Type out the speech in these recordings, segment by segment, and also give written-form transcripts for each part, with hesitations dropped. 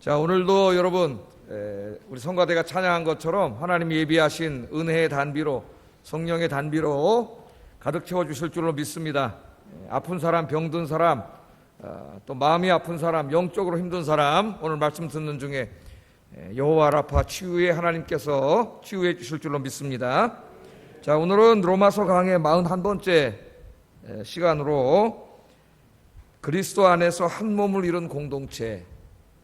자, 오늘도 여러분 우리 성가대가 찬양한 것처럼 하나님이 예비하신 은혜의 단비로, 성령의 단비로 가득 채워주실 줄로 믿습니다. 아픈 사람, 병든 사람, 또 마음이 아픈 사람, 영적으로 힘든 사람, 오늘 말씀 듣는 중에 여호와 라파 치유의 하나님께서 치유해 주실 줄로 믿습니다. 자, 오늘은 로마서 강의 41번째 시간으로 그리스도 안에서 한 몸을 이룬 공동체,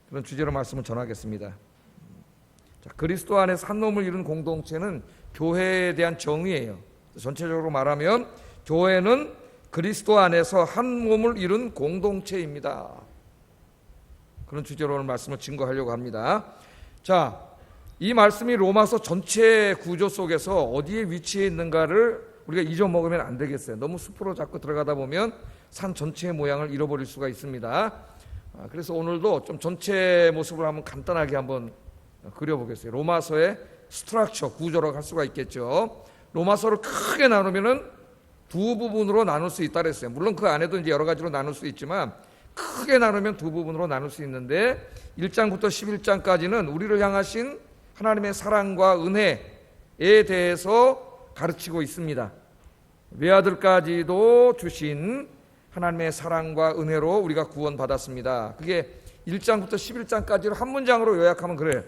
그런 주제로 말씀을 전하겠습니다. 자, 그리스도 안에서 한 몸을 이룬 공동체는 교회에 대한 정의예요. 전체적으로 말하면 교회는 그리스도 안에서 한 몸을 이룬 공동체입니다. 그런 주제로 오늘 말씀을 증거하려고 합니다. 자, 이 말씀이 로마서 전체 구조 속에서 어디에 위치해 있는가를 우리가 잊어먹으면 안 되겠어요. 너무 숲으로 자꾸 들어가다 보면 산 전체의 모양을 잃어버릴 수가 있습니다. 그래서 오늘도 좀 전체 모습을 한번 간단하게 한번 그려보겠어요. 로마서의 스트럭처, 구조라고 할 수가 있겠죠. 로마서를 크게 나누면은 두 부분으로 나눌 수 있다 그랬어요. 물론 그 안에도 이제 여러 가지로 나눌 수 있지만 크게 나누면 두 부분으로 나눌 수 있는데 1장부터 11장까지는 우리를 향하신 하나님의 사랑과 은혜에 대해서 가르치고 있습니다. 외아들까지도 주신 하나님의 사랑과 은혜로 우리가 구원받았습니다. 그게 1장부터 11장까지를 한 문장으로 요약하면 그래요.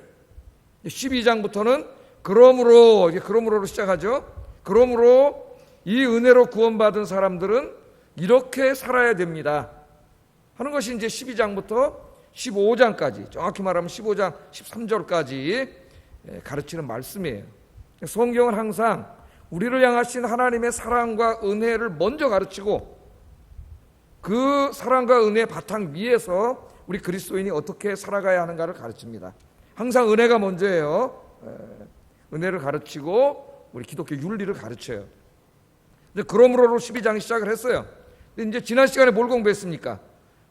12장부터는 그러므로로 시작하죠. 그러므로 이 은혜로 구원받은 사람들은 이렇게 살아야 됩니다 하는 것이 이제 12장부터 15장까지, 정확히 말하면 15장 13절까지 가르치는 말씀이에요. 성경은 항상 우리를 향하신 하나님의 사랑과 은혜를 먼저 가르치고 그 사랑과 은혜의 바탕 위에서 우리 그리스도인이 어떻게 살아가야 하는가를 가르칩니다. 항상 은혜가 먼저예요. 은혜를 가르치고 우리 기독교 윤리를 가르쳐요. 그러므로 12장이 시작을 했어요. 근데 이제 지난 시간에 뭘 공부했습니까?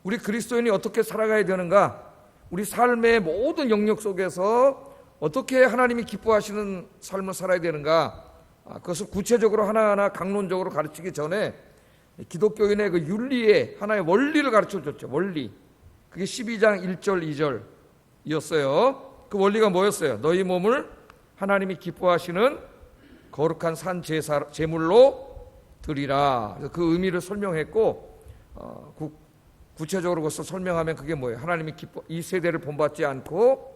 우리 그리스도인이 어떻게 살아가야 되는가, 우리 삶의 모든 영역 속에서 어떻게 하나님이 기뻐하시는 삶을 살아야 되는가, 그것을 구체적으로 하나하나 강론적으로 가르치기 전에 기독교인의 그 윤리의 하나의 원리를 가르쳐줬죠. 원리. 그게 12장 1절 2절이었어요. 그 원리가 뭐였어요? 너희 몸을 하나님이 기뻐하시는 거룩한 산 제물로 드리라. 그 의미를 설명했고, 구체적으로 그것을 설명하면 그게 뭐예요? 하나님이 이 세대를 본받지 않고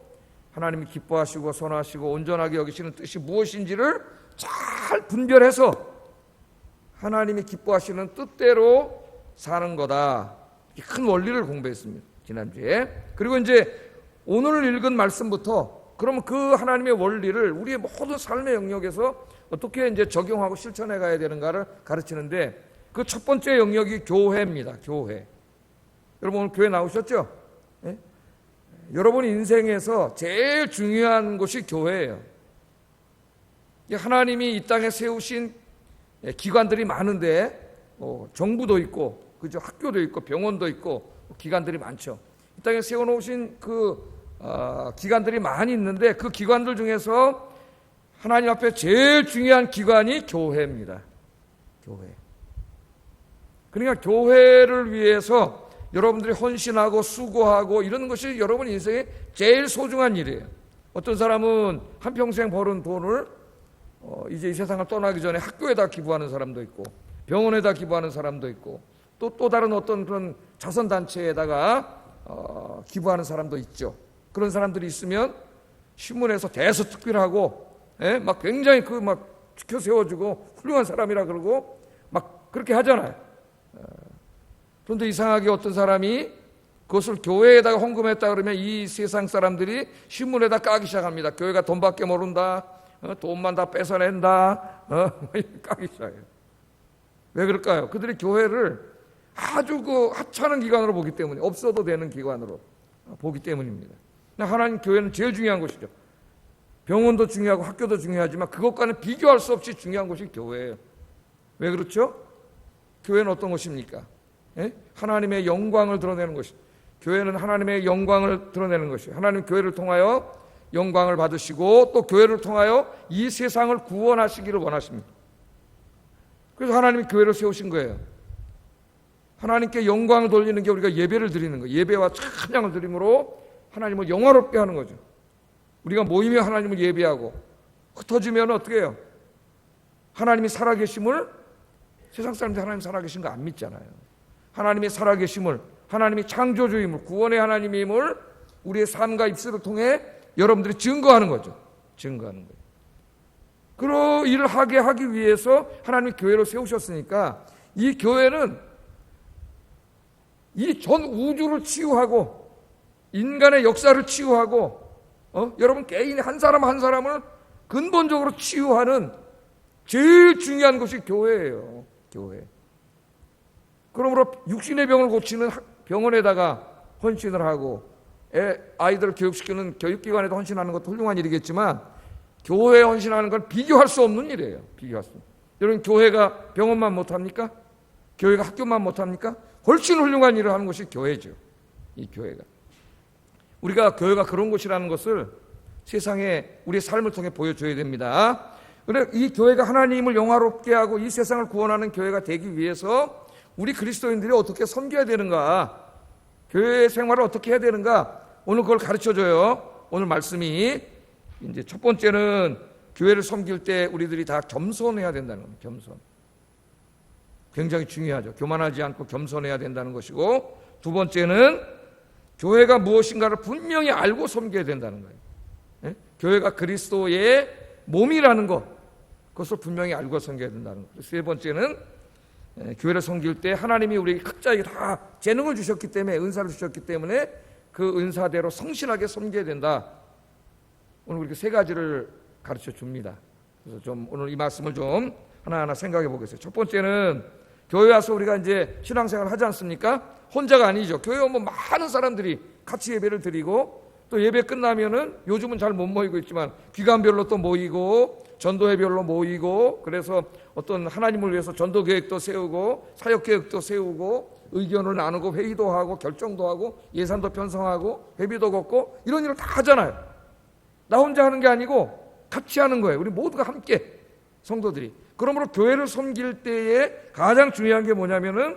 하나님이 기뻐하시고 선하시고 온전하게 여기시는 뜻이 무엇인지를 잘 분별해서 하나님이 기뻐하시는 뜻대로 사는 거다. 큰 원리를 공부했습니다, 지난주에. 그리고 이제 오늘 읽은 말씀부터 그러면 그 하나님의 원리를 우리의 모든 삶의 영역에서 어떻게 이제 적용하고 실천해 가야 되는가를 가르치는데, 그 첫 번째 영역이 교회입니다. 교회. 여러분 오늘 교회 나오셨죠? 네? 여러분 인생에서 제일 중요한 곳이 교회예요. 하나님이 이 땅에 세우신 기관들이 많은데, 정부도 있고, 그죠? 학교도 있고, 병원도 있고, 기관들이 많죠. 이 땅에 세워놓으신 기관들이 많이 있는데, 그 기관들 중에서 하나님 앞에 제일 중요한 기관이 교회입니다. 교회. 그러니까 교회를 위해서 여러분들이 헌신하고 수고하고 이런 것이 여러분 인생의 제일 소중한 일이에요. 어떤 사람은 한평생 벌은 돈을 이제 이 세상을 떠나기 전에 학교에다 기부하는 사람도 있고, 병원에다 기부하는 사람도 있고, 또 다른 어떤 그런 자선단체에다가 기부하는 사람도 있죠. 그런 사람들이 있으면 신문에서 대서특필하고, 막 굉장히 막 지켜 세워주고 훌륭한 사람이라 그러고 막 그렇게 하잖아요. 그런데 이상하게 어떤 사람이 그것을 교회에다가 헌금했다 그러면 이 세상 사람들이 신문에다 까기 시작합니다. 교회가 돈밖에 모른다, 돈만 다 뺏어낸다, 까기 시작해요. 왜 그럴까요? 그들이 교회를 아주 하찮은 기관으로 보기 때문에, 없어도 되는 기관으로 보기 때문입니다. 하나님 교회는 제일 중요한 것이죠. 병원도 중요하고 학교도 중요하지만 그것과는 비교할 수 없이 중요한 것이 교회예요. 왜 그렇죠? 교회는 어떤 것입니까? 하나님의 영광을 드러내는 것이, 교회는 하나님의 영광을 드러내는 것이에요. 하나님 교회를 통하여 영광을 받으시고 또 교회를 통하여 이 세상을 구원하시기를 원하십니다. 그래서 하나님이 교회를 세우신 거예요. 하나님께 영광을 돌리는 게 우리가 예배를 드리는 거예요. 예배와 찬양을 드림으로 하나님을 영화롭게 하는 거죠. 우리가 모이며 하나님을 예배하고 흩어지면 어떻게 해요? 하나님이 살아계심을, 세상 사람들이 하나님 살아계신 거 안 믿잖아요. 하나님의 살아계심을, 하나님이 창조주임을, 구원의 하나님임을 우리의 삶과 입술을 통해 여러분들이 증거하는 거죠. 증거하는 거예요. 그런 일을 하기 위해서 하나님이 교회를 세우셨으니까 이 교회는 이 전 우주를 치유하고 인간의 역사를 치유하고 여러분 개인 한 사람 한 사람을 근본적으로 치유하는 제일 중요한 것이 교회예요. 교회. 그러므로 육신의 병을 고치는 병원에다가 헌신을 하고 아이들을 교육시키는 교육기관에도 헌신하는 것도 훌륭한 일이겠지만 교회에 헌신하는 건 비교할 수 없는 일이에요. 비교할 수. 여러분 교회가 병원만 못합니까? 교회가 학교만 못합니까? 훨씬 훌륭한 일을 하는 것이 교회죠. 이 교회가. 우리가 교회가 그런 곳이라는 것을 세상에 우리의 삶을 통해 보여줘야 됩니다. 그래 이 교회가 하나님을 영화롭게 하고 이 세상을 구원하는 교회가 되기 위해서 우리 그리스도인들이 어떻게 섬겨야 되는가, 교회 생활을 어떻게 해야 되는가, 오늘 그걸 가르쳐줘요. 오늘 말씀이 이제 첫 번째는 교회를 섬길 때 우리들이 다 겸손해야 된다는 겁니다. 겸손. 굉장히 중요하죠. 교만하지 않고 겸손해야 된다는 것이고, 두 번째는 교회가 무엇인가를 분명히 알고 섬겨야 된다는 거예요. 예? 교회가 그리스도의 몸이라는 것, 그것을 분명히 알고 섬겨야 된다는 것. 세 번째는 교회를 섬길 때 하나님이 우리에게 각자에게 다 재능을 주셨기 때문에, 은사를 주셨기 때문에 그 은사대로 성실하게 섬겨야 된다. 오늘 이렇게 세 가지를 가르쳐 줍니다. 그래서 좀 오늘 이 말씀을 좀 하나하나 생각해 보겠어요. 첫 번째는 교회 와서 우리가 이제 신앙생활을 하지 않습니까? 혼자가 아니죠. 교회 오면 많은 사람들이 같이 예배를 드리고, 또 예배 끝나면은 요즘은 잘 못 모이고 있지만 기간별로 또 모이고 전도회별로 모이고, 그래서 어떤 하나님을 위해서 전도 계획도 세우고 사역 계획도 세우고 의견을 나누고 회의도 하고 결정도 하고 예산도 편성하고 회비도 걷고 이런 일을 다 하잖아요. 나 혼자 하는 게 아니고 같이 하는 거예요. 우리 모두가 함께, 성도들이. 그러므로 교회를 섬길 때에 가장 중요한 게 뭐냐면은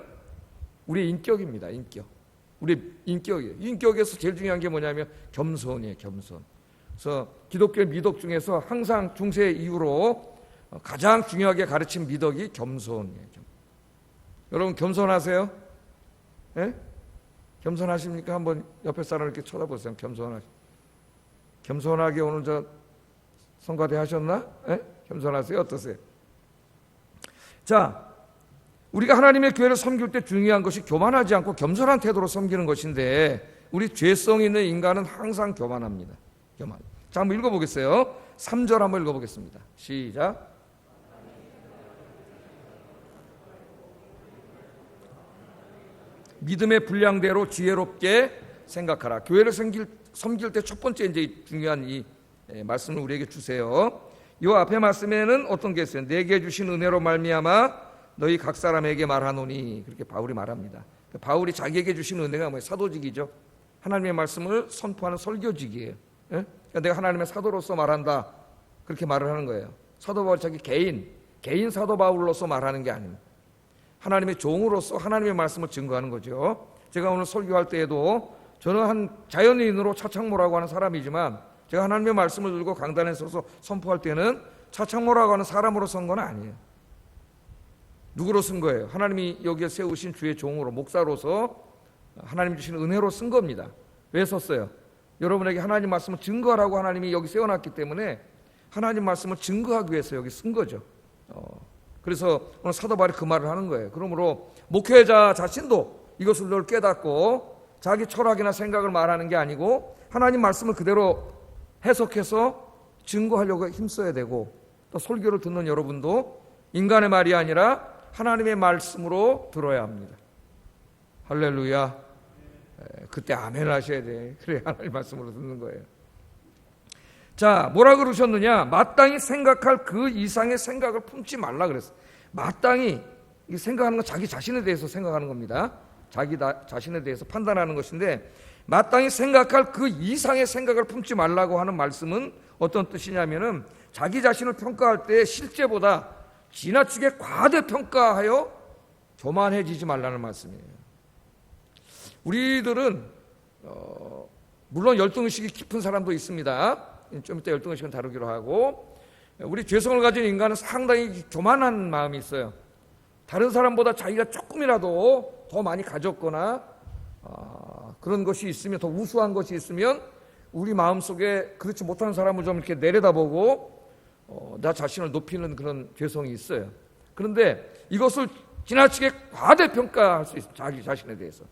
우리의 인격입니다. 인격. 우리 인격이에요. 인격에서 제일 중요한 게 뭐냐면 겸손이에요. 겸손. 그래서 기독교의 미덕 중에서 항상 중세 이후로 가장 중요하게 가르친 미덕이 겸손이에요. 여러분 겸손하세요? 예? 겸손하십니까? 한번 옆에 사람 이렇게 쳐다보세요. 겸손하게 오늘 저 성가대 하셨나? 예? 겸손하세요? 어떠세요? 자, 우리가 하나님의 교회를 섬길 때 중요한 것이 교만하지 않고 겸손한 태도로 섬기는 것인데, 우리 죄성 있는 인간은 항상 교만합니다. 교만. 자, 한번 읽어보겠어요. 3절 한번 읽어보겠습니다. 시작. 믿음의 분량대로 지혜롭게 생각하라. 교회를 섬길 때 첫 번째 이제 중요한 이 말씀을 우리에게 주세요. 이 앞에 말씀에는 어떤 게 있어요? 내게 주신 은혜로 말미암아 너희 각 사람에게 말하노니, 그렇게 바울이 말합니다. 바울이 자기에게 주신 은혜가 뭐예요? 사도직이죠. 하나님의 말씀을 선포하는 설교직이에요. 예? 그러니까 내가 하나님의 사도로서 말한다, 그렇게 말을 하는 거예요. 사도 바울 자기 개인 사도 바울로서 말하는 게 아닙니다. 하나님의 종으로서 하나님의 말씀을 증거하는 거죠. 제가 오늘 설교할 때에도 저는 한 자연인으로 차창모라고 하는 사람이지만, 제가 하나님의 말씀을 들고 강단에 서서 선포할 때는 차창모라고 하는 사람으로 선 건 아니에요. 누구로 쓴 거예요? 하나님이 여기에 세우신 주의 종으로, 목사로서 하나님 주신 은혜로 쓴 겁니다. 왜 썼어요? 여러분에게 하나님 말씀을 증거하라고 하나님이 여기 세워놨기 때문에 하나님 말씀을 증거하기 위해서 여기 쓴 거죠. 그래서 오늘 사도 바울이 그 말을 하는 거예요. 그러므로 목회자 자신도 이것을 늘 깨닫고 자기 철학이나 생각을 말하는 게 아니고 하나님 말씀을 그대로 해석해서 증거하려고 힘써야 되고, 또 설교를 듣는 여러분도 인간의 말이 아니라 하나님의 말씀으로 들어야 합니다. 할렐루야. 그때 아멘 하셔야 돼. 그래 하나님 말씀으로 듣는 거예요. 자, 뭐라 그러셨느냐? 마땅히 생각할 그 이상의 생각을 품지 말라 그랬어요. 마땅히 생각하는 건 자기 자신에 대해서 생각하는 겁니다. 자기 자신에 대해서 판단하는 것인데, 마땅히 생각할 그 이상의 생각을 품지 말라고 하는 말씀은 어떤 뜻이냐면은 자기 자신을 평가할 때 실제보다 지나치게 과대평가하여 교만해지지 말라는 말씀이에요. 우리들은 물론 열등의식이 깊은 사람도 있습니다. 좀 이따 열등의식은 다루기로 하고, 우리 죄성을 가진 인간은 상당히 교만한 마음이 있어요. 다른 사람보다 자기가 조금이라도 더 많이 가졌거나 그런 것이 있으면, 더 우수한 것이 있으면 우리 마음속에 그렇지 못한 사람을 좀 이렇게 내려다보고 나 자신을 높이는 그런 죄성이 있어요. 그런데 이것을 지나치게 과대평가할 수 있어요. 자기 자신에 대해서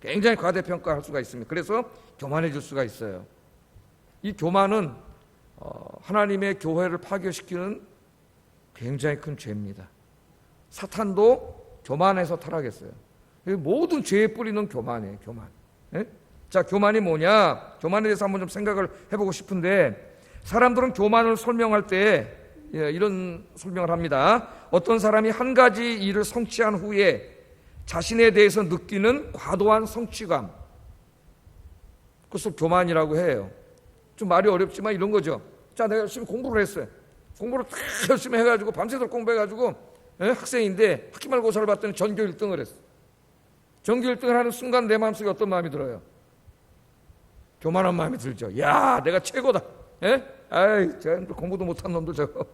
굉장히 과대평가할 수가 있습니다. 그래서 교만해질 수가 있어요. 이 교만은 하나님의 교회를 파괴시키는 굉장히 큰 죄입니다. 사탄도 교만해서 타락했어요. 모든 죄의 뿌리는 교만이에요. 교만. 예? 자, 교만이 뭐냐? 교만에 대해서 한번 좀 생각을 해보고 싶은데, 사람들은 교만을 설명할 때 이런 설명을 합니다. 어떤 사람이 한 가지 일을 성취한 후에 자신에 대해서 느끼는 과도한 성취감, 그것을 교만이라고 해요. 좀 말이 어렵지만 이런 거죠. 자, 내가 열심히 공부를 했어요. 공부를 다 열심히 해가지고 밤새도록 공부해가지고 학생인데 학기 말고사를 봤더니 전교 1등을 했어. 전교 1등을 하는 순간 내 마음속에 어떤 마음이 들어요? 교만한 마음이 들죠. 야, 내가 최고다. 아이, 저 공부도 못한 놈들 저거.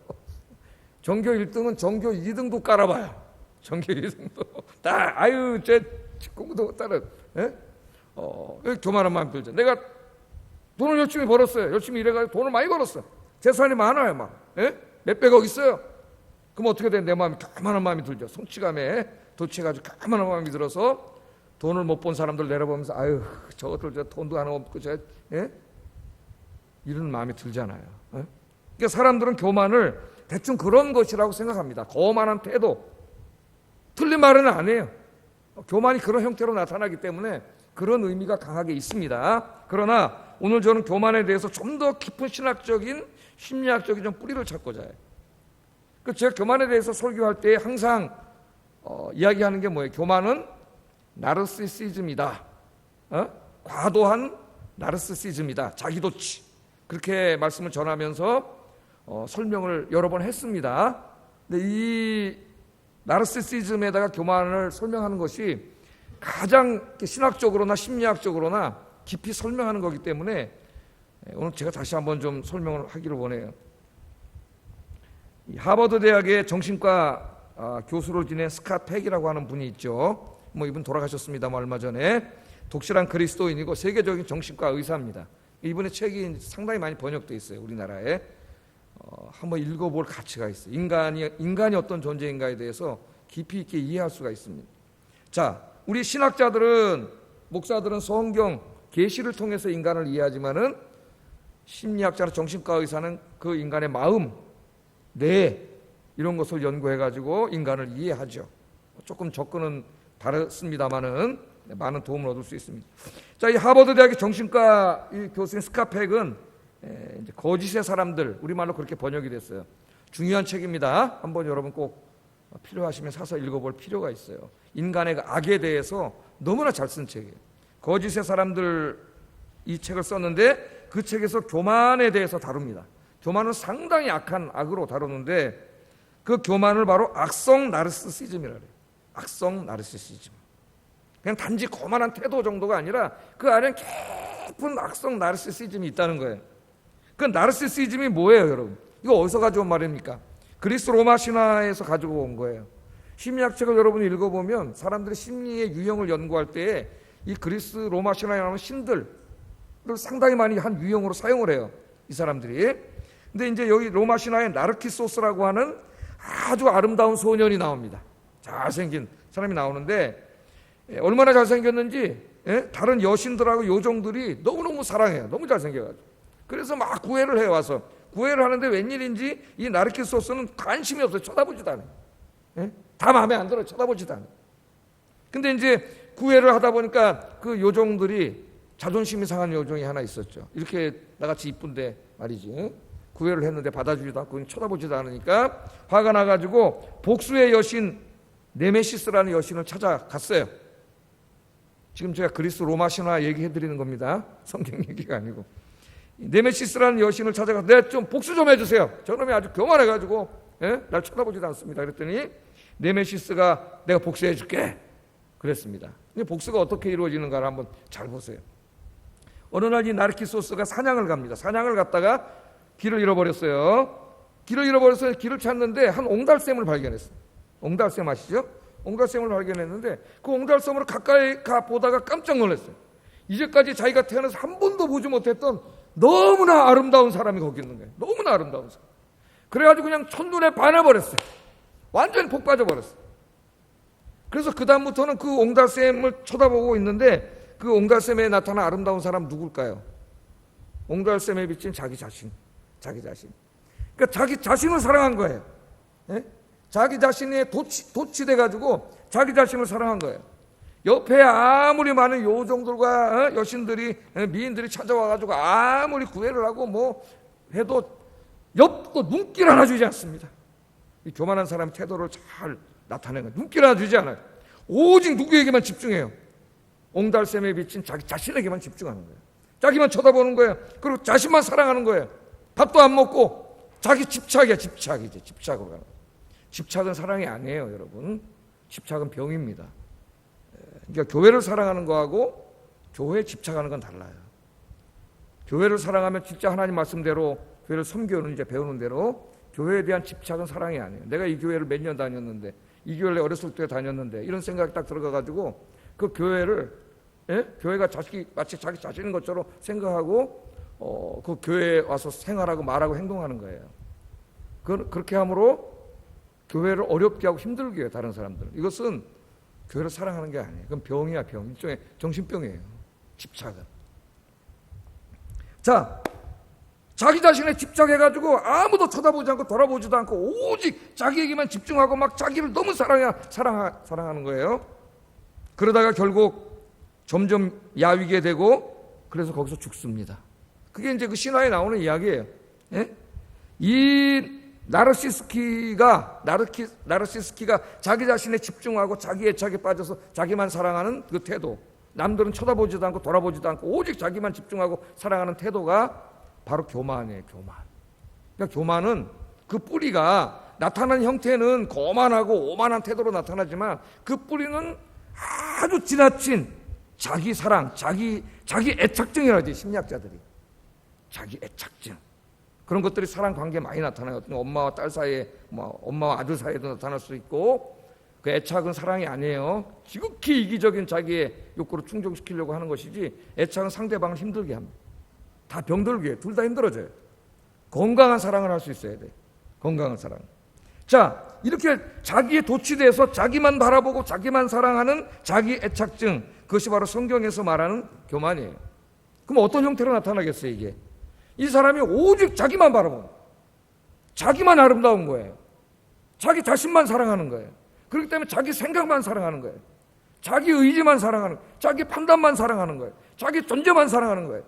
전교 1등은 전교 2등도 깔아봐요. 전교 2등도 다, 아유, 쟤 공부도 못하는. 교만한 마음이 들죠. 내가 돈을 열심히 벌었어요. 열심히 일해가지고 돈을 많이 벌었어. 재산이 많아요, 막. 몇백억 있어요. 그럼 어떻게 돼? 내 마음이 교만한 마음이 들죠. 성취감에 도취해가지고 교만한 마음이 들어서 돈을 못 본 사람들 내려보면서, 아유, 저것들 저 돈도 하나 없고 이런 마음이 들잖아요. 그러니까 사람들은 교만을 대충 그런 것이라고 생각합니다. 거만한 태도. 틀린 말은 안 해요. 교만이 그런 형태로 나타나기 때문에 그런 의미가 강하게 있습니다. 그러나 오늘 저는 교만에 대해서 좀 더 깊은 신학적인, 심리학적인 좀 뿌리를 찾고자 해요. 제가 교만에 대해서 설교할 때 항상 이야기하는 게 뭐예요? 교만은 나르시시즘이다. 과도한 나르시시즘이다. 자기도취. 그렇게 말씀을 전하면서 설명을 여러 번 했습니다. 근데 이 나르시시즘에다가 교만을 설명하는 것이 가장 신학적으로나 심리학적으로나 깊이 설명하는 거기 때문에 오늘 제가 다시 한번 좀 설명을 하기를 원해요. 하버드 대학의 정신과 교수를 지낸 스캇 팩이라고 하는 분이 있죠. 이분 돌아가셨습니다만 얼마 전에. 독실한 그리스도인이고 세계적인 정신과 의사입니다. 이분의 책이 상당히 많이 번역되어 있어요, 우리나라에. 한번 읽어볼 가치가 있어요. 인간이 어떤 존재인가에 대해서 깊이 있게 이해할 수가 있습니다. 자, 우리 신학자들은, 목사들은 성경, 계시를 통해서 인간을 이해하지만은 심리학자나 정신과 의사는 그 인간의 마음, 뇌, 이런 것을 연구해가지고 인간을 이해하죠. 조금 접근은 다릅니다만은 많은 도움을 얻을 수 있습니다. 자, 이 하버드 대학의 정신과 이 교수인 스캇 팩은 이제 거짓의 사람들, 우리말로 그렇게 번역이 됐어요. 중요한 책입니다. 한번 여러분 꼭 필요하시면 사서 읽어볼 필요가 있어요. 인간의 악에 대해서 너무나 잘 쓴 책이에요. 거짓의 사람들, 이 책을 썼는데 그 책에서 교만에 대해서 다룹니다. 교만은 상당히 악한 악으로 다루는데 그 교만을 바로 악성 나르시시즘이라고 해요. 악성 나르시시즘. 그냥 단지 거만한 태도 정도가 아니라 그 안에 깊은 악성 나르시시즘이 있다는 거예요. 그 나르시시즘이 뭐예요, 여러분? 이거 어디서 가져온 말입니까? 그리스 로마 신화에서 가지고 온 거예요. 심리학책을 여러분이 읽어보면 사람들이 심리의 유형을 연구할 때 이 그리스 로마 신화에 나오는 신들을 상당히 많이 한 유형으로 사용을 해요, 이 사람들이. 근데 이제 여기 로마 신화에 나르키소스라고 하는 아주 아름다운 소년이 나옵니다. 잘생긴 사람이 나오는데 얼마나 잘생겼는지 다른 여신들하고 요정들이 너무너무 사랑해요. 너무 잘생겨가지고. 그래서 막 구애를 해와서 구애를 하는데 웬일인지 이 나르키소스는 관심이 없어요. 쳐다보지도 않아요. 다 마음에 안 들어요. 쳐다보지도 않아요. 근데 이제 구애를 하다 보니까 그 요정들이 자존심이 상한 요정이 하나 있었죠. 이렇게 나같이 이쁜데 말이지. 구애를 했는데 받아주지도 않고 쳐다보지도 않으니까 화가 나가지고 복수의 여신 네메시스라는 여신을 찾아갔어요. 지금 제가 그리스 로마 신화 얘기해드리는 겁니다. 성경 얘기가 아니고. 네메시스라는 여신을 찾아가서 내가 좀 복수 좀 해주세요. 저놈이 아주 교만해가지고 날 쳐다보지도 않습니다. 그랬더니 네메시스가 내가 복수해줄게 그랬습니다. 근데 복수가 어떻게 이루어지는가를 한번 잘 보세요. 어느 날 이 나르키소스가 사냥을 갑니다. 사냥을 갔다가 길을 잃어버렸어요. 길을 잃어버려서 길을 찾는데 한 옹달샘을 발견했어요. 옹달샘 아시죠? 옹달샘을 발견했는데 그 옹달샘으로 가까이 가 보다가 깜짝 놀랐어요. 이제까지 자기가 태어나서 한 번도 보지 못했던 너무나 아름다운 사람이 거기 있는 거예요. 너무나 아름다운 사람. 그래가지고 그냥 첫눈에 반해버렸어요. 완전히 폭 빠져버렸어요. 그래서 그 다음부터는 그 옹달샘을 쳐다보고 있는데 그 옹달샘에 나타난 아름다운 사람 누굴까요? 옹달샘에 비친 자기 자신. 그러니까 자기 자신을 사랑한 거예요. 예? 자기 자신에 도취돼가지고 자기 자신을 사랑한 거예요. 옆에 아무리 많은 요정들과 여신들이 미인들이 찾아와가지고 아무리 구애를 하고 뭐 해도 엽고 눈길 하나 주지 않습니다. 이 교만한 사람의 태도를 잘 나타내는 거예요. 눈길 하나 주지 않아요. 오직 누구에게만 집중해요. 옹달샘에 비친 자기 자신에게만 집중하는 거예요. 자기만 쳐다보는 거예요. 그리고 자신만 사랑하는 거예요. 밥도 안 먹고 자기 집착이야. 집착이지. 집착으로 가는 거예요. 집착은 사랑이 아니에요, 여러분. 집착은 병입니다. 그러니까 교회를 사랑하는 거하고 교회에 집착하는 건 달라요. 교회를 사랑하면 진짜 하나님 말씀대로 교회를 섬겨는 이제 배우는 대로 교회에 대한 집착은 사랑이 아니에요. 내가 이 교회를 몇 년 다녔는데 이 교회를 어렸을 때 다녔는데 이런 생각이 딱 들어가가지고 그 교회를 교회가 마치 자기 자신인 것처럼 생각하고 그 교회에 와서 생활하고 말하고 행동하는 거예요. 그렇게 함으로 교회를 어렵게 하고 힘들게 해요. 다른 사람들은. 이것은 교회를 사랑하는 게 아니에요. 그건 병이야, 병. 일종의 정신병이에요. 집착은. 자, 자기 자신에 집착해가지고 아무도 쳐다보지 않고 돌아보지도 않고 오직 자기에게만 집중하고 막 자기를 너무 사랑하는 거예요. 그러다가 결국 점점 야위게 되고 그래서 거기서 죽습니다. 그게 이제 그 신화에 나오는 이야기예요. 예? 이 나르시스키가 자기 자신에 집중하고 자기 애착에 빠져서 자기만 사랑하는 그 태도, 남들은 쳐다보지도 않고 돌아보지도 않고 오직 자기만 집중하고 사랑하는 태도가 바로 교만이에요. 교만. 그러니까 교만은 그 뿌리가 나타나는 형태는 거만하고 오만한 태도로 나타나지만 그 뿌리는 아주 지나친 자기 사랑, 자기 애착증이라고 하지, 심리학자들이. 자기 애착증. 그런 것들이 사랑 관계에 많이 나타나요. 엄마와 딸 사이에, 엄마와 아들 사이에도 나타날 수 있고, 그 애착은 사랑이 아니에요. 지극히 이기적인 자기의 욕구를 충족시키려고 하는 것이지, 애착은 상대방을 힘들게 합니다. 다 병들게 해요. 둘 다 힘들어져요. 건강한 사랑을 할 수 있어야 돼요. 건강한 사랑. 자, 이렇게 자기에 도취돼서 자기만 바라보고 자기만 사랑하는 자기 애착증, 그것이 바로 성경에서 말하는 교만이에요. 그럼 어떤 형태로 나타나겠어요, 이게? 이 사람이 오직 자기만 바라보는, 자기만 아름다운 거예요. 자기 자신만 사랑하는 거예요. 그렇기 때문에 자기 생각만 사랑하는 거예요. 자기 의지만 사랑하는 거예요. 자기 판단만 사랑하는 거예요. 자기 존재만 사랑하는 거예요.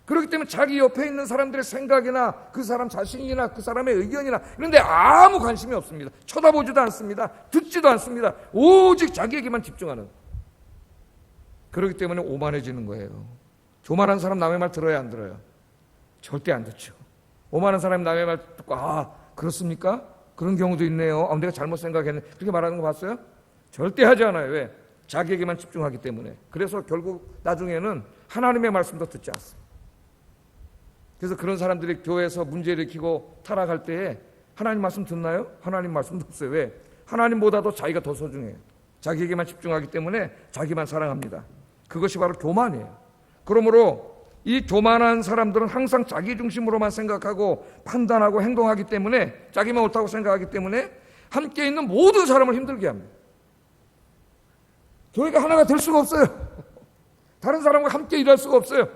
그렇기 때문에 자기 옆에 있는 사람들의 생각이나 그 사람 자신이나 그 사람의 의견이나 이런 데 아무 관심이 없습니다. 쳐다보지도 않습니다. 듣지도 않습니다. 오직 자기에게만 집중하는. 그렇기 때문에 오만해지는 거예요. 교만한 사람 남의 말 들어야 안 들어요? 절대 안 듣죠. 오만한 사람이 남의 말 듣고 그렇습니까? 그런 경우도 있네요. 내가 잘못 생각했네. 그렇게 말하는 거 봤어요? 절대 하지 않아요. 왜? 자기에게만 집중하기 때문에. 그래서 결국 나중에는 하나님의 말씀도 듣지 않습니다. 그래서 그런 사람들이 교회에서 문제를 일으키고 타락할 때에 하나님 말씀 듣나요? 하나님 말씀도 없어요. 왜? 하나님보다도 자기가 더 소중해요. 자기에게만 집중하기 때문에 자기만 사랑합니다. 그것이 바로 교만이에요. 그러므로 이 교만한 사람들은 항상 자기 중심으로만 생각하고 판단하고 행동하기 때문에, 자기만 옳다고 생각하기 때문에 함께 있는 모든 사람을 힘들게 합니다. 교회가 하나가 될 수가 없어요. 다른 사람과 함께 일할 수가 없어요.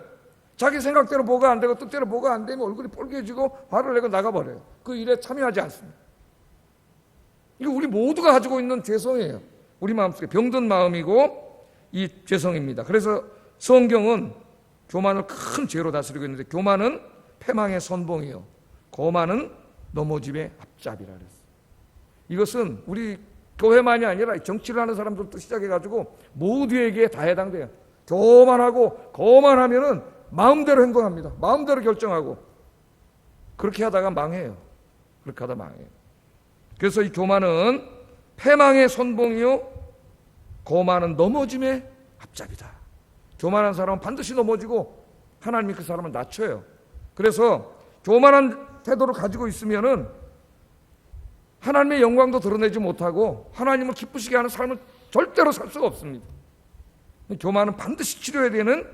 자기 생각대로 뭐가 안 되고 뜻대로 뭐가 안 되면 얼굴이 뻘개지고 화를 내고 나가버려요. 그 일에 참여하지 않습니다. 이거 우리 모두가 가지고 있는 죄성이에요. 우리 마음속에 병든 마음이고 이 죄성입니다. 그래서 성경은 교만을 큰 죄로 다스리고 있는데, 교만은 패망의 선봉이요, 거만은 넘어짐의 앞잡이라 그랬어요. 이것은 우리 교회만이 아니라 정치를 하는 사람들도 시작해가지고 모두에게 다 해당돼요. 교만하고 거만하면은 마음대로 행동합니다. 마음대로 결정하고. 그렇게 하다가 망해요. 그렇게 하다 망해요. 그래서 이 교만은 패망의 선봉이요, 거만은 넘어짐의 앞잡이다. 교만한 사람은 반드시 넘어지고 하나님이 그 사람을 낮춰요. 그래서 교만한 태도를 가지고 있으면은 하나님의 영광도 드러내지 못하고 하나님을 기쁘시게 하는 삶을 절대로 살 수가 없습니다. 교만은 반드시 치료해야 되는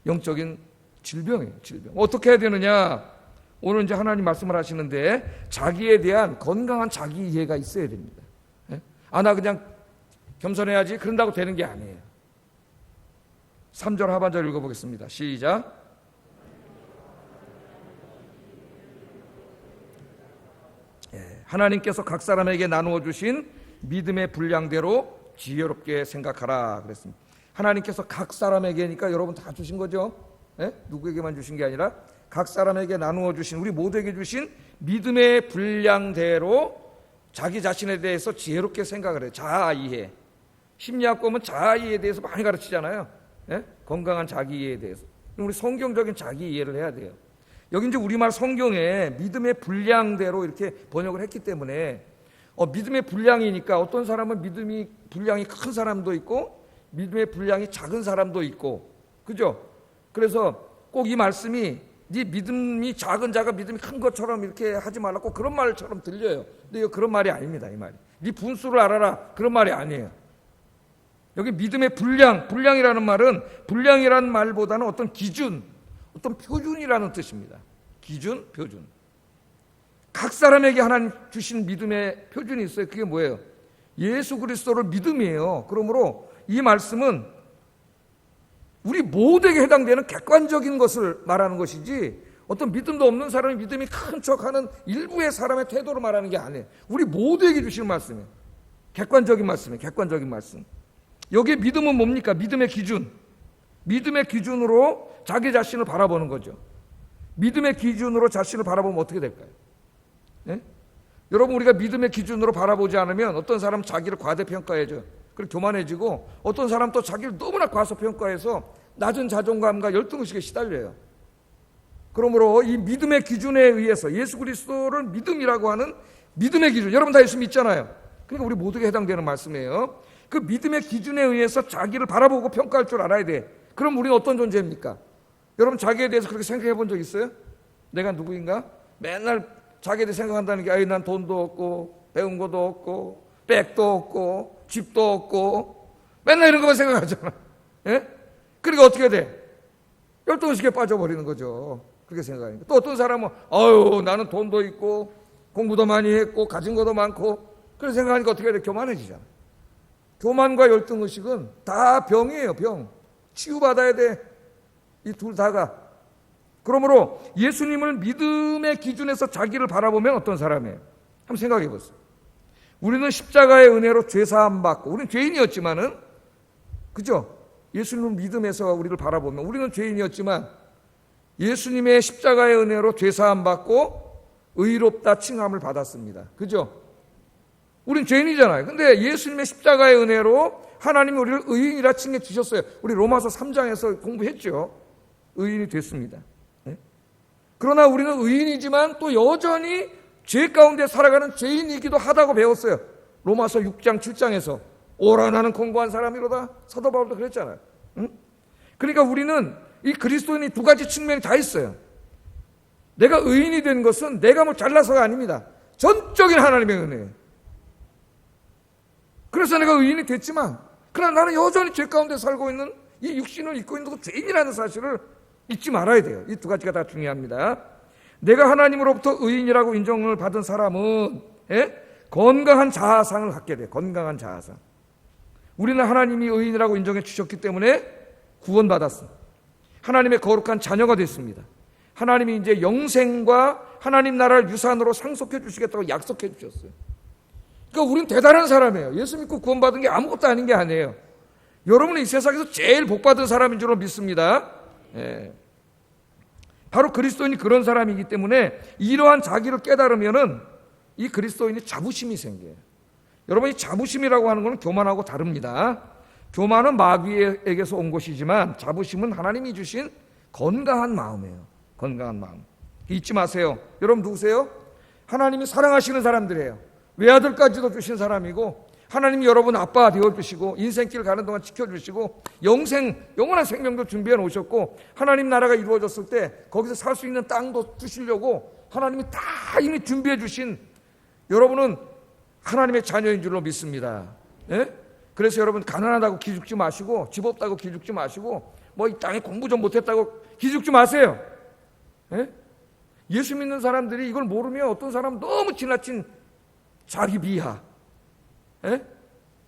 영적인 질병이에요. 질병. 어떻게 해야 되느냐? 오늘 이제 하나님 말씀을 하시는데 자기에 대한 건강한 자기 이해가 있어야 됩니다. 나 그냥 겸손해야지 그런다고 되는 게 아니에요. 3절 하반절 읽어보겠습니다. 시작. 하나님께서 각 사람에게 나누어 주신 믿음의 분량대로 지혜롭게 생각하라 그랬습니다. 하나님께서 각 사람에게니까 여러분 다 주신 거죠. 누구에게만 주신 게 아니라 각 사람에게 나누어 주신, 우리 모두에게 주신 믿음의 분량대로 자기 자신에 대해서 지혜롭게 생각을 해요. 자아이해. 심리학 보면 자아이해에 대해서 많이 가르치잖아요. 건강한 자기이해에 대해서. 우리 성경적인 자기이해를 해야 돼요. 여기 이제 우리말 성경에 믿음의 분량대로 이렇게 번역을 했기 때문에 믿음의 분량이니까 어떤 사람은 믿음이 분량이 큰 사람도 있고 믿음의 분량이 작은 사람도 있고, 그죠? 그래서 꼭 이 말씀이 네 믿음이 작은 자가 믿음이 큰 것처럼 이렇게 하지 말라고 그런 말처럼 들려요. 근데 이거 그런 말이 아닙니다. 이 말이 네 분수를 알아라 그런 말이 아니에요. 여기 믿음의 분량이라는 말은 분량이라는 말보다는 어떤 기준, 어떤 표준이라는 뜻입니다. 기준, 표준. 각 사람에게 하나님 주신 믿음의 표준이 있어요. 그게 뭐예요? 예수 그리스도를 믿음이에요. 그러므로 이 말씀은 우리 모두에게 해당되는 객관적인 것을 말하는 것이지 어떤 믿음도 없는 사람이 믿음이 큰 척하는 일부의 사람의 태도를 말하는 게 아니에요. 우리 모두에게 주시는 말씀이에요. 객관적인 말씀이에요. 객관적인 말씀. 여기에 믿음은 뭡니까? 믿음의 기준. 믿음의 기준으로 자기 자신을 바라보는 거죠. 믿음의 기준으로 자신을 바라보면 어떻게 될까요? 여러분, 우리가 믿음의 기준으로 바라보지 않으면 어떤 사람은 자기를 과대평가해줘요. 그리고 교만해지고 어떤 사람은 또 자기를 너무나 과소평가해서 낮은 자존감과 열등의식에 시달려요. 그러므로 이 믿음의 기준에 의해서 예수 그리스도를 믿음이라고 하는 믿음의 기준, 여러분 다 예수 믿잖아요. 그러니까 우리 모두에게 해당되는 말씀이에요. 그 믿음의 기준에 의해서 자기를 바라보고 평가할 줄 알아야 돼. 그럼 우리는 어떤 존재입니까? 여러분 자기에 대해서 그렇게 생각해 본 적 있어요? 내가 누구인가? 맨날 자기에 대해 생각한다는 게 난 돈도 없고 배운 것도 없고 백도 없고 집도 없고 맨날 이런 것만 생각하잖아. 그러니까 어떻게 돼? 열등의식에 빠져버리는 거죠. 그렇게 생각하니까. 또 어떤 사람은 나는 돈도 있고 공부도 많이 했고 가진 것도 많고 그렇게 생각하니까 어떻게 돼? 교만해지잖아. 교만과 열등의식은 다 병이에요. 병. 치유받아야 돼. 이 둘 다가. 그러므로 예수님을 믿음의 기준에서 자기를 바라보면 어떤 사람이에요? 한번 생각해 보세요. 우리는 십자가의 은혜로 죄사함 받고, 우리는 죄인이었지만은, 그죠? 예수님을 믿음에서 우리를 바라보면 우리는 죄인이었지만 예수님의 십자가의 은혜로 죄사함 받고 의롭다 칭함을 받았습니다. 그죠? 우린 죄인이잖아요. 근데 예수님의 십자가의 은혜로 하나님이 우리를 의인이라 칭해 주셨어요. 우리 로마서 3장에서 공부했죠. 의인이 됐습니다. 그러나 우리는 의인이지만 또 여전히 죄 가운데 살아가는 죄인이기도 하다고 배웠어요. 로마서 6장 7장에서 오라 나는 공고한 사람이로다. 사도 바울도 그랬잖아요. 그러니까 우리는 이 그리스도인이 두 가지 측면이 다 있어요. 내가 의인이 된 것은 내가 뭐 잘나서가 아닙니다. 전적인 하나님의 은혜예요. 그래서 내가 의인이 됐지만 그러나 나는 여전히 죄 가운데 살고 있는 이 육신을 입고 있는 것도 죄인이라는 사실을 잊지 말아야 돼요. 이 두 가지가 다 중요합니다. 내가 하나님으로부터 의인이라고 인정을 받은 사람은 건강한 자아상을 갖게 돼요. 건강한 자아상. 우리는 하나님이 의인이라고 인정해 주셨기 때문에 구원받았습니다. 하나님의 거룩한 자녀가 됐습니다. 하나님이 이제 영생과 하나님 나라를 유산으로 상속해 주시겠다고 약속해 주셨어요. 그러니까 우리는 대단한 사람이에요. 예수 믿고 구원받은 게 아무것도 아닌 게 아니에요. 여러분은 이 세상에서 제일 복받은 사람인 줄로 믿습니다. 바로 그리스도인이 그런 사람이기 때문에 이러한 자기를 깨달으면은 이 그리스도인이 자부심이 생겨요. 여러분, 이 자부심이라고 하는 것은 교만하고 다릅니다. 교만은 마귀에게서 온 것이지만 자부심은 하나님이 주신 건강한 마음이에요. 건강한 마음. 잊지 마세요. 여러분 누구세요? 하나님이 사랑하시는 사람들이에요. 외아들까지도 주신 사람이고 하나님이 여러분 아빠 되어주시고 인생길 가는 동안 지켜주시고 영원한 생명도 준비해 놓으셨고 하나님 나라가 이루어졌을 때 거기서 살 수 있는 땅도 주시려고 하나님이 다 이미 준비해 주신 여러분은 하나님의 자녀인 줄로 믿습니다. 예? 그래서 여러분 가난하다고 기죽지 마시고 집 없다고 기죽지 마시고 뭐 이 땅에 공부 좀 못했다고 기죽지 마세요. 예? 예수 믿는 사람들이 이걸 모르면 어떤 사람은 너무 지나친 자기 비하, 예?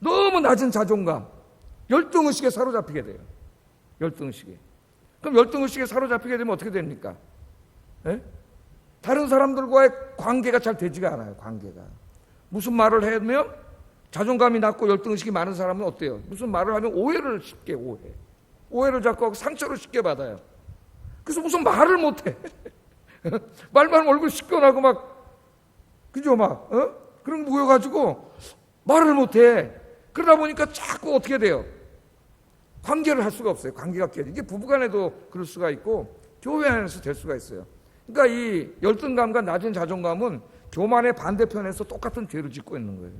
너무 낮은 자존감, 열등의식에 사로잡히게 돼요. 열등의식에. 그럼 열등의식에 사로잡히게 되면 어떻게 됩니까? 예? 다른 사람들과의 관계가 잘 되지가 않아요. 관계가. 무슨 말을 하면 자존감이 낮고 열등의식이 많은 사람은 어때요? 무슨 말을 하면 오해를 쉽게 오해를 자꾸 하고 상처를 쉽게 받아요. 그래서 무슨 말을 못해. 말만 하면 얼굴 시꺼나고 막 그죠 막 그런 거 모여가지고 말을 못해. 그러다 보니까 자꾸 어떻게 돼요? 관계를 할 수가 없어요. 관계가 깨져. 이게 부부간에도 그럴 수가 있고 교회 안에서 될 수가 있어요. 그러니까 이 열등감과 낮은 자존감은 교만의 반대편에서 똑같은 죄를 짓고 있는 거예요.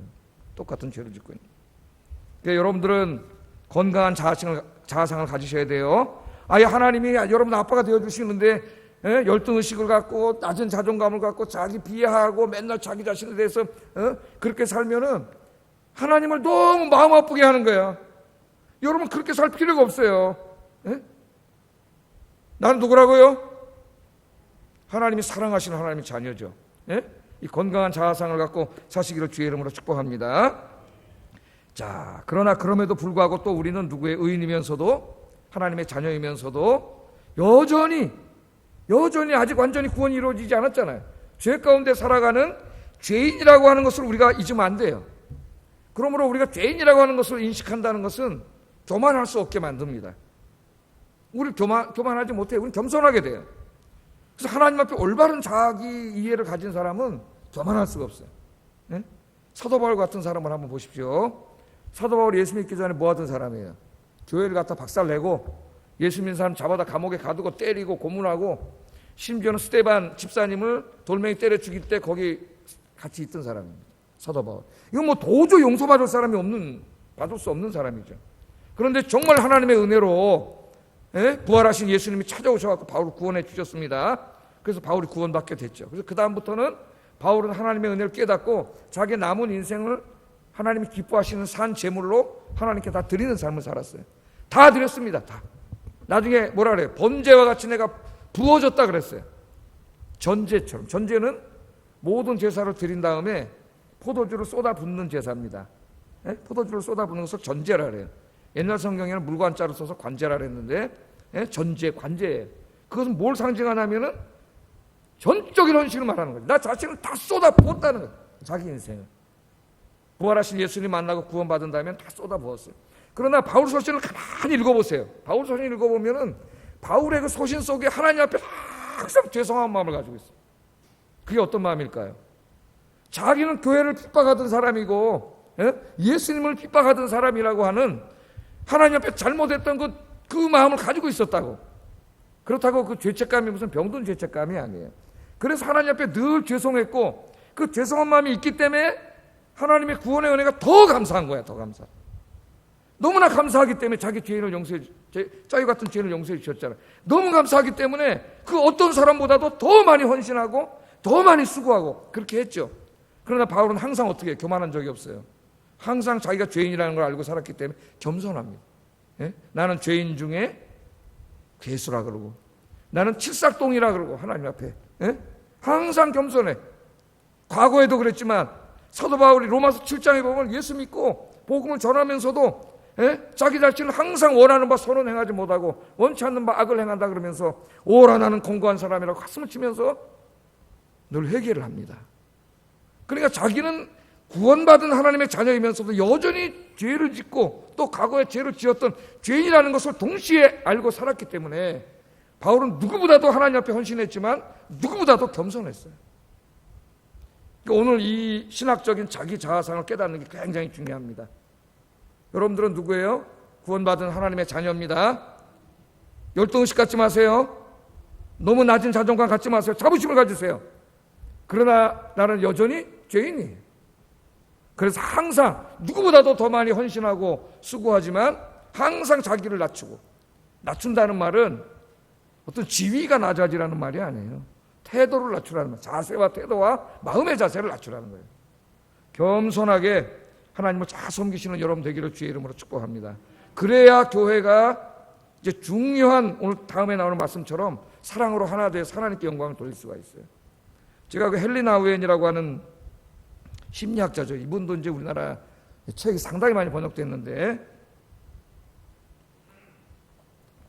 똑같은 죄를 짓고 있는 거예요. 그러니까 여러분들은 건강한 자아상을 가지셔야 돼요. 아예 하나님이 여러분 아빠가 되어주시는데 열등의식을 갖고 낮은 자존감을 갖고 자기 비하하고 맨날 자기 자신에 대해서 그렇게 살면은 하나님을 너무 마음 아프게 하는 거야. 여러분 그렇게 살 필요가 없어요. 나는 누구라고요? 하나님이 사랑하시는 하나님의 자녀죠. 이 건강한 자아상을 갖고 사시기를 주의 이름으로 축복합니다. 자, 그러나 그럼에도 불구하고 또 우리는 누구의 의인이면서도 하나님의 자녀이면서도 여전히 아직 완전히 구원이 이루어지지 않았잖아요. 죄 가운데 살아가는 죄인이라고 하는 것을 우리가 잊으면 안 돼요. 그러므로 우리가 죄인이라고 하는 것을 인식한다는 것은 교만할 수 없게 만듭니다. 우리 교만하지 못해요. 우리는 겸손하게 돼요. 그래서 하나님 앞에 올바른 자기 이해를 가진 사람은 교만할 수가 없어요. 네? 사도 바울 같은 사람을 한번 보십시오. 사도 바울이 예수 믿기 전에 뭐 하던 사람이에요? 교회를 갖다 박살내고 예수 믿는 사람 잡아다 감옥에 가두고 때리고 고문하고 심지어는 스데반 집사님을 돌멩이 때려 죽일 때 거기 같이 있던 사람입니다. 사도 바울. 이건 뭐 도저히 용서받을 사람이 받을 수 없는 사람이죠. 그런데 정말 하나님의 은혜로 부활하신 예수님이 찾아오셔서 바울을 구원해 주셨습니다. 그래서 바울이 구원받게 됐죠. 그래서 그 다음부터는 바울은 하나님의 은혜를 깨닫고 자기 남은 인생을 하나님이 기뻐하시는 산 제물로 하나님께 다 드리는 삶을 살았어요. 다 드렸습니다. 다. 나중에 뭐라 그래요? 번제와 같이 내가 부어졌다 그랬어요. 전제처럼. 전제는 모든 제사를 드린 다음에 포도주를 쏟아붓는 제사입니다. 포도주를 쏟아붓는 것을 전제라 그래요. 옛날 성경에는 물관자로 써서 관제라 그랬는데 전제, 관제예요. 그것은 뭘 상징하냐면은 전적인 헌신을 말하는 거죠. 나 자신을 다 쏟아부었다는 거예요. 자기 인생을. 부활하신 예수님 만나고 구원받은다면 다 쏟아부었어요. 그러나 바울 서신을 가만히 읽어보세요. 바울 서신 읽어보면은 바울의 그 서신 속에 하나님 앞에 항상 죄송한 마음을 가지고 있어요. 그게 어떤 마음일까요? 자기는 교회를 핍박하던 사람이고 예수님을 핍박하던 사람이라고 하는 하나님 앞에 잘못했던 그 마음을 가지고 있었다고. 그렇다고 그 죄책감이 무슨 병든 죄책감이 아니에요. 그래서 하나님 앞에 늘 죄송했고 그 죄송한 마음이 있기 때문에 하나님의 구원의 은혜가 더 감사한 거야. 더 감사. 너무나 감사하기 때문에 자기 자기 같은 죄인을 용서해 주셨잖아요. 너무 감사하기 때문에 그 어떤 사람보다도 더 많이 헌신하고 더 많이 수고하고 그렇게 했죠. 그러나 바울은 항상 어떻게 해요? 교만한 적이 없어요. 항상 자기가 죄인이라는 걸 알고 살았기 때문에 겸손합니다. 나는 죄인 중에 괴수라 그러고 나는 칠삭동이라 그러고 하나님 앞에 항상 겸손해. 과거에도 그랬지만 사도 바울이 로마서 7장에 보면 예수 믿고 복음을 전하면서도 자기 자신을 항상 원하는 바 선은 행하지 못하고 원치 않는 바 악을 행한다 그러면서 오라 나는 공고한 사람이라고 가슴을 치면서 늘 회개를 합니다. 그러니까 자기는 구원받은 하나님의 자녀이면서도 여전히 죄를 짓고 또 과거에 죄를 지었던 죄인이라는 것을 동시에 알고 살았기 때문에 바울은 누구보다도 하나님 앞에 헌신했지만 누구보다도 겸손했어요. 그러니까 오늘 이 신학적인 자기 자아상을 깨닫는 게 굉장히 중요합니다. 여러분들은 누구예요? 구원받은 하나님의 자녀입니다. 열등의식 갖지 마세요. 너무 낮은 자존감 갖지 마세요. 자부심을 가지세요. 그러나 나는 여전히 죄인이에요. 그래서 항상 누구보다도 더 많이 헌신하고 수고하지만 항상 자기를 낮춘다는 말은 어떤 지위가 낮아지라는 말이 아니에요. 태도를 낮추라는 말, 자세와 태도와 마음의 자세를 낮추라는 거예요. 겸손하게 하나님을 잘 섬기시는 여러분 되기를 주의 이름으로 축복합니다. 그래야 교회가 이제 중요한 오늘 다음에 나오는 말씀처럼 사랑으로 하나 되어 하나님께 영광을 돌릴 수가 있어요. 제가 그 헨리 나우엔이라고 하는 심리학자죠. 이분도 이제 우리나라 책이 상당히 많이 번역됐는데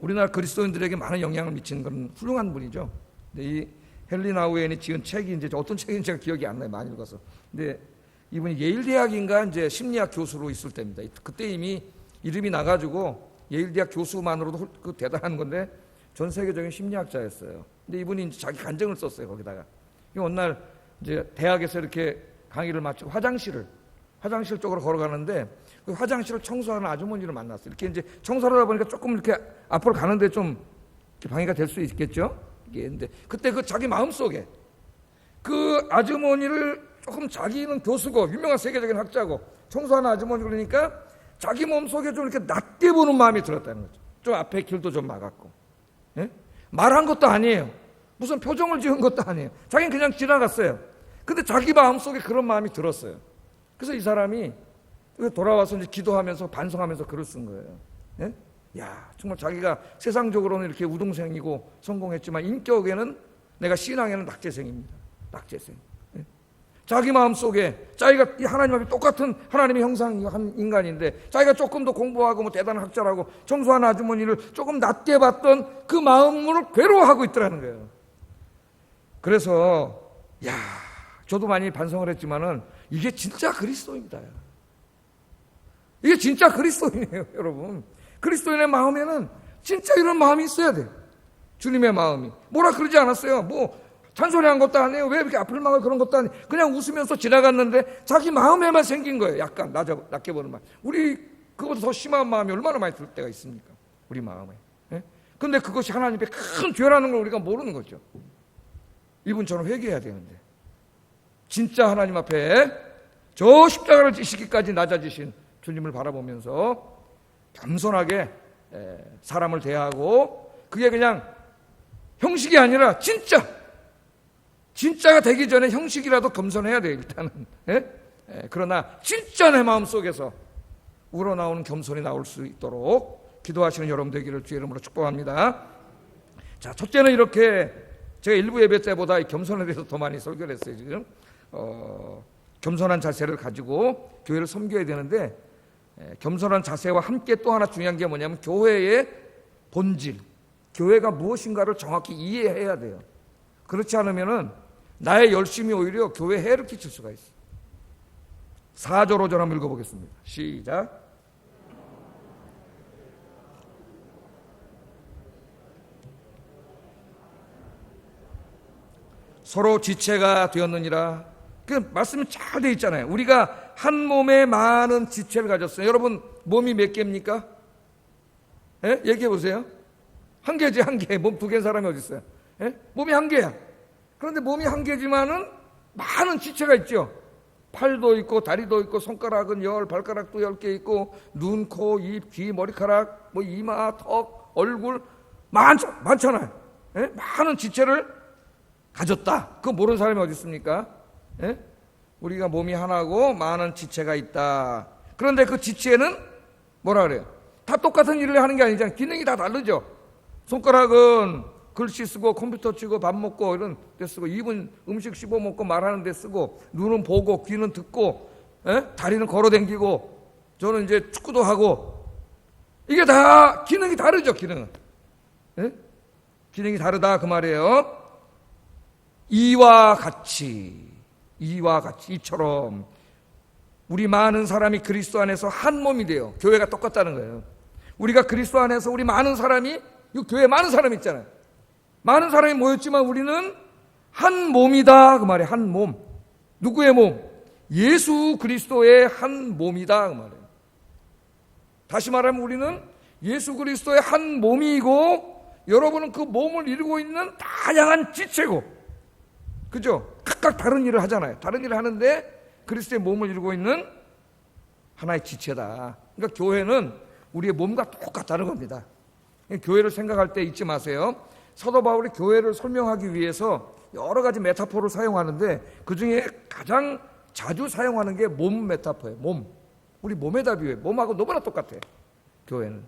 우리나라 그리스도인들에게 많은 영향을 미치는 그런 훌륭한 분이죠. 근데 이 헨리 나우엔이 지은 책이 이제 어떤 책인지 제가 기억이 안 나요. 많이 읽어서. 근데 이분이 예일 대학인가 이제 심리학 교수로 있을 때입니다. 그때 이미 이름이 나가지고 예일 대학 교수만으로도 그 대단한 건데 전 세계적인 심리학자였어요. 근데 이분이 이제 자기 간증을 썼어요. 거기다가 어느 날 이제 대학에서 이렇게 강의를 마치고 화장실 쪽으로 걸어가는데 그 화장실을 청소하는 아주머니를 만났어요. 이렇게 이제 청소를 하다 보니까 조금 이렇게 앞으로 가는데 좀 방해가 될 수 있겠죠. 근데 그때 그 자기 마음 속에 그 아주머니를 조금 자기는 교수고 유명한 세계적인 학자고 청소하는 아주머니 그러니까 자기 몸 속에 좀 이렇게 낮게 보는 마음이 들었다는 거죠. 좀 앞에 길도 좀 막았고, 예? 말한 것도 아니에요. 무슨 표정을 지은 것도 아니에요. 자기는 그냥 지나갔어요. 근데 자기 마음 속에 그런 마음이 들었어요. 그래서 이 사람이 돌아와서 이제 기도하면서 반성하면서 글을 쓴 거예요. 예? 야, 정말 자기가 세상적으로는 이렇게 우등생이고 성공했지만 인격에는 내가 신앙에는 낙제생입니다. 낙제생. 예? 자기 마음속에 자기가 하나님 앞에 똑같은 하나님의 형상의 한 인간인데 자기가 조금 더 공부하고 뭐 대단한 학자라고 청소하는 아주머니를 조금 낮게 봤던 그 마음을 괴로워하고 있더라는 거예요. 그래서 야, 저도 많이 반성을 했지만은 이게 진짜 그리스도입니다. 이게 진짜 그리스도인이에요, 여러분. 그리스도인의 마음에는 진짜 이런 마음이 있어야 돼요. 주님의 마음이. 뭐라 그러지 않았어요. 뭐 잔소리한 것도 아니에요. 왜 이렇게 앞을 막을 그런 것도 아니에요. 그냥 웃으면서 지나갔는데 자기 마음에만 생긴 거예요. 약간 낮게 보는 마음. 우리 그것보다 더 심한 마음이 얼마나 많이 들 때가 있습니까? 우리 마음에. 그런데 그것이 하나님 앞에 큰 죄라는 걸 우리가 모르는 거죠. 이분처럼 회개해야 되는데. 진짜 하나님 앞에 저 십자가를 지시기까지 낮아지신 주님을 바라보면서 겸손하게 사람을 대하고 그게 그냥 형식이 아니라 진짜가 되기 전에 형식이라도 겸손해야 돼요. 일단은. 그러나 진짜 내 마음속에서 우러나오는 겸손이 나올 수 있도록 기도하시는 여러분 되기를 주의 이름으로 축복합니다. 자, 첫째는 이렇게 제가 일부 예배 때보다 이 겸손에 대해서 더 많이 설교를 했어요. 지금 겸손한 자세를 가지고 교회를 섬겨야 되는데 겸손한 자세와 함께 또 하나 중요한 게 뭐냐면 교회의 본질, 교회가 무엇인가를 정확히 이해해야 돼요. 그렇지 않으면은 나의 열심이 오히려 교회에 해를 끼칠 수가 있어요. 4절 5절 한번 읽어보겠습니다. 시작. 서로 지체가 되었느니라. 그 말씀이 잘 돼 있잖아요. 우리가 한 몸에 많은 지체를 가졌어요. 여러분 몸이 몇 개입니까? 얘기해 보세요. 한 개지, 한 개. 몸 두 개인 사람이 어디 있어요? 몸이 한 개야. 그런데 몸이 한 개지만은 많은 지체가 있죠. 팔도 있고 다리도 있고 손가락은 10, 발가락도 10개 있고 눈, 코, 입, 귀, 머리카락, 뭐 이마, 턱, 얼굴 많잖아요. 많은 지체를 가졌다. 그거 모르는 사람이 어디 있습니까? 우리가 몸이 하나고 많은 지체가 있다. 그런데 그 지체는 뭐라 그래요? 다 똑같은 일을 하는 게 아니잖아요. 기능이 다 다르죠. 손가락은 글씨 쓰고 컴퓨터 치고 밥 먹고 이런 데 쓰고, 입은 음식 씹어 먹고 말하는 데 쓰고, 눈은 보고 귀는 듣고, 다리는 걸어 댕기고, 저는 이제 축구도 하고, 이게 다 기능이 다르죠. 기능은. 기능이 다르다 그 말이에요. 이와 같이 이처럼 우리 많은 사람이 그리스도 안에서 한 몸이 돼요. 교회가 똑같다는 거예요. 우리가 그리스도 안에서 우리 많은 사람이, 이 교회에 많은 사람이 있잖아요. 많은 사람이 모였지만 우리는 한 몸이다 그 말이에요. 한 몸. 누구의 몸? 예수 그리스도의 한 몸이다 그 말이에요. 다시 말하면 우리는 예수 그리스도의 한 몸이고, 여러분은 그 몸을 이루고 있는 다양한 지체고, 그죠? 각각 다른 일을 하잖아요. 다른 일을 하는데 그리스도의 몸을 이루고 있는 하나의 지체다. 그러니까 교회는 우리의 몸과 똑같다는 겁니다. 교회를 생각할 때 잊지 마세요. 사도 바울이 교회를 설명하기 위해서 여러 가지 메타포를 사용하는데 그 중에 가장 자주 사용하는 게 몸 메타포예요. 몸. 우리 몸에다 비유해. 몸하고 너무나 똑같아. 교회는.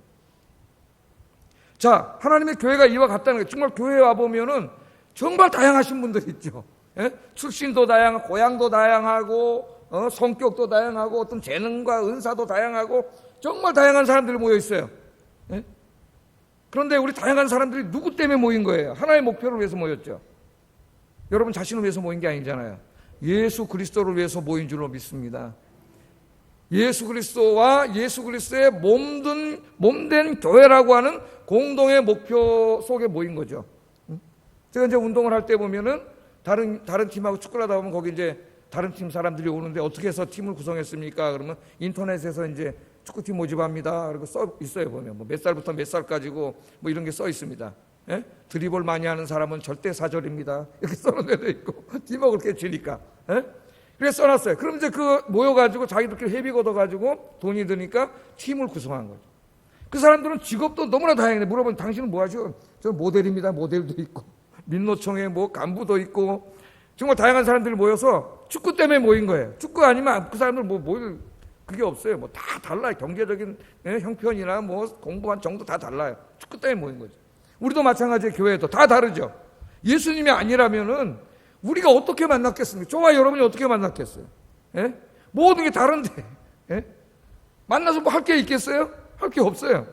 자, 하나님의 교회가 이와 같다는 거예요. 정말 교회에 와보면은 정말 다양하신 분들이 있죠. 예? 출신도 다양하고, 고향도 다양하고, 성격도 다양하고, 어떤 재능과 은사도 다양하고, 정말 다양한 사람들이 모여 있어요. 예? 그런데 우리 다양한 사람들이 누구 때문에 모인 거예요? 하나의 목표를 위해서 모였죠. 여러분 자신을 위해서 모인 게 아니잖아요. 예수 그리스도를 위해서 모인 줄로 믿습니다. 예수 그리스도와 예수 그리스도의 몸된 교회라고 하는 공동의 목표 속에 모인 거죠. 제가 이제 운동을 할 때 보면은 다른 팀하고 축구를 하다 보면 거기 이제 다른 팀 사람들이 오는데 어떻게 해서 팀을 구성했습니까? 그러면 인터넷에서 이제 축구팀 모집합니다. 그리고 써 있어요. 보면 뭐 몇 살부터 몇 살까지고 뭐 이런 게 써 있습니다. 예? 드리블 많이 하는 사람은 절대 사절입니다. 이렇게 써놓은 데도 있고 팀워크를 깨치니까. 예? 그래서 써놨어요. 그럼 이제 그 모여가지고 자기들끼리 회비 걷어가지고 돈이 드니까 팀을 구성한 거죠. 그 사람들은 직업도 너무나 다양해. 물어보면 당신은 뭐 하죠? 저는 모델입니다. 모델도 있고 민노총에 뭐 간부도 있고 정말 다양한 사람들이 모여서 축구 때문에 모인 거예요. 축구 아니면 그 사람들 뭐 모일 그게 없어요. 뭐 다 달라요. 경제적인 형편이나 뭐 공부한 정도 다 달라요. 축구 때문에 모인 거죠. 우리도 마찬가지예요. 교회도 다 다르죠. 예수님이 아니라면은 우리가 어떻게 만났겠습니까? 저와 여러분이 어떻게 만났겠어요? 예? 모든 게 다른데 예? 만나서 뭐 할 게 있겠어요? 할 게 없어요.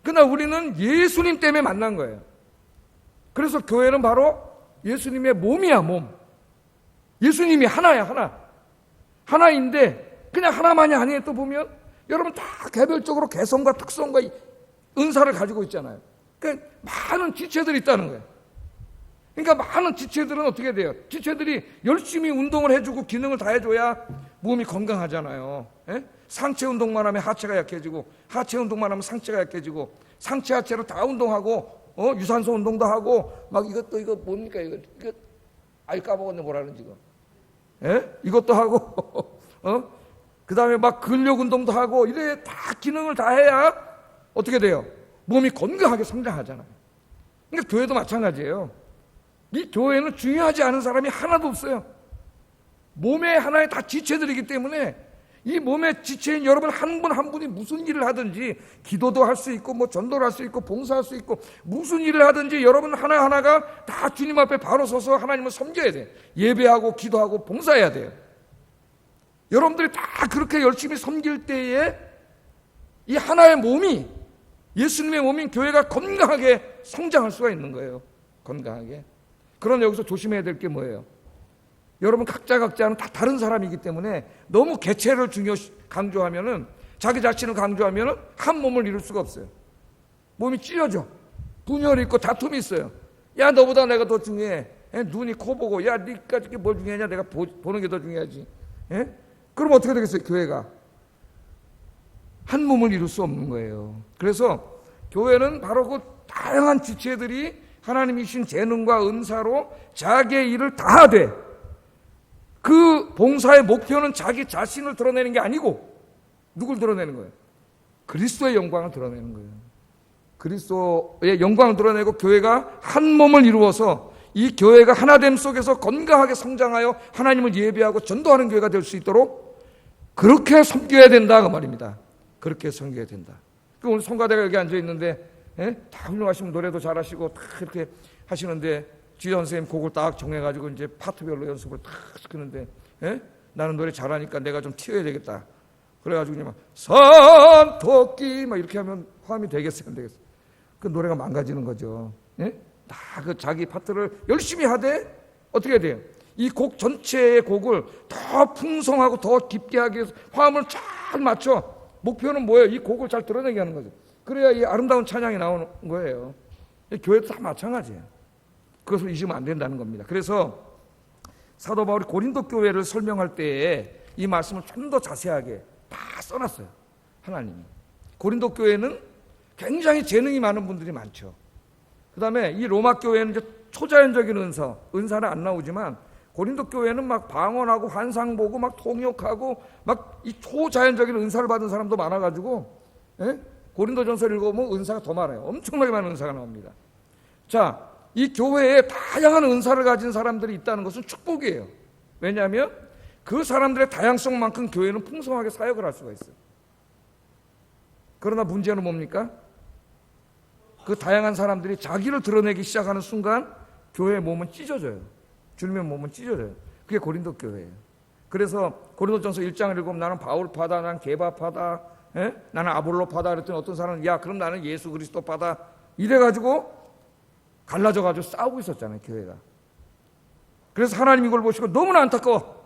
그러나 우리는 예수님 때문에 만난 거예요. 그래서 교회는 바로 예수님의 몸이야. 몸. 예수님이 하나야. 하나인데 그냥 하나만이 아니에요. 또 보면 여러분 다 개별적으로 개성과 특성과 은사를 가지고 있잖아요. 그러니까 많은 지체들이 있다는 거예요. 그러니까 많은 지체들은 어떻게 돼요? 지체들이 열심히 운동을 해주고 기능을 다 해줘야 몸이 건강하잖아요. 예? 상체 운동만 하면 하체가 약해지고 하체 운동만 하면 상체가 약해지고 상체 하체로 다 운동하고 유산소 운동도 하고 막 이거 뭡니까 이거 아유 까먹었네 뭐라는지 이거. 예? 이것도 하고 그 다음에 막 근력 운동도 하고 이래 다 기능을 다 해야 어떻게 돼요? 몸이 건강하게 성장하잖아요. 그러니까 교회도 마찬가지예요. 이 교회는 중요하지 않은 사람이 하나도 없어요. 몸의 하나의 다 지체들이기 때문에 이 몸의 지체인 여러분 한 분 한 분이 무슨 일을 하든지 기도도 할 수 있고 뭐 전도를 할 수 있고 봉사할 수 있고 무슨 일을 하든지 여러분 하나하나가 다 주님 앞에 바로 서서 하나님을 섬겨야 돼요. 예배하고 기도하고 봉사해야 돼요. 여러분들이 다 그렇게 열심히 섬길 때에 이 하나의 몸이 예수님의 몸인 교회가 건강하게 성장할 수가 있는 거예요. 건강하게. 그러나 여기서 조심해야 될 게 뭐예요? 여러분 각자는 다 다른 사람이기 때문에 너무 개체를 강조하면은 자기 자신을 강조하면은 한 몸을 이룰 수가 없어요. 몸이 찢어져. 분열이 있고 다툼이 있어요. 야 너보다 내가 더 중요해. 눈이 코 보고 야 니가 뭘 중요하냐 내가 보는 게 더 중요하지. 그럼 어떻게 되겠어요? 교회가 한 몸을 이룰 수 없는 거예요. 그래서 교회는 바로 그 다양한 지체들이 하나님이 주신 재능과 은사로 자기의 일을 다하되 그 봉사의 목표는 자기 자신을 드러내는 게 아니고 누굴 드러내는 거예요? 그리스도의 영광을 드러내는 거예요. 그리스도의 영광을 드러내고 교회가 한 몸을 이루어서 이 교회가 하나됨 속에서 건강하게 성장하여 하나님을 예배하고 전도하는 교회가 될 수 있도록 그렇게 섬겨야 된다 그 말입니다. 그렇게 섬겨야 된다. 오늘 성가대가 여기 앉아 있는데 다 훌륭하시면 노래도 잘하시고 다 이렇게 하시는데 지현 선생님 곡을 딱 정해가지고 이제 파트별로 연습을 딱 시키는데 나는 노래 잘하니까 내가 좀 튀어야 되겠다. 그래가지고 그냥 막 산토끼 막 이렇게 하면 화음이 되겠어요, 안 되겠어요? 그 노래가 망가지는 거죠. 다 그 자기 파트를 열심히 하되 어떻게 해야 돼요? 이 곡 전체의 곡을 더 풍성하고 더 깊게 하기 위해서 화음을 잘 맞춰. 목표는 뭐예요? 이 곡을 잘 드러내게 하는 거죠. 그래야 이 아름다운 찬양이 나오는 거예요. 교회도 다 마찬가지예요. 그것을 잊으면 안 된다는 겁니다. 그래서 사도 바울이 고린도 교회를 설명할 때에 이 말씀을 좀 더 자세하게 다 써놨어요. 하나님이. 고린도 교회는 굉장히 재능이 많은 분들이 많죠. 그 다음에 이 로마 교회는 이제 초자연적인 은사는 안 나오지만 고린도 교회는 막 방언하고 환상 보고 막 통역하고 막 이 초자연적인 은사를 받은 사람도 많아가지고, 예? 고린도전서를 읽어보면 은사가 더 많아요. 엄청나게 많은 은사가 나옵니다. 자, 이 교회에 다양한 은사를 가진 사람들이 있다는 것은 축복이에요. 왜냐하면 그 사람들의 다양성만큼 교회는 풍성하게 사역을 할 수가 있어요. 그러나 문제는 뭡니까? 그 다양한 사람들이 자기를 드러내기 시작하는 순간 교회의 몸은 찢어져요. 주님의 몸은 찢어져요. 그게 고린도 교회예요. 그래서 고린도전서 1장을 읽으면 나는 바울파다, 나는 게바파다, 나는 아볼로파다 그랬더니 어떤 사람은 야 그럼 나는 예수 그리스도파다 이래가지고 갈라져가지고 싸우고 있었잖아요, 교회가. 그래서 하나님 이걸 보시고 너무나 안타까워.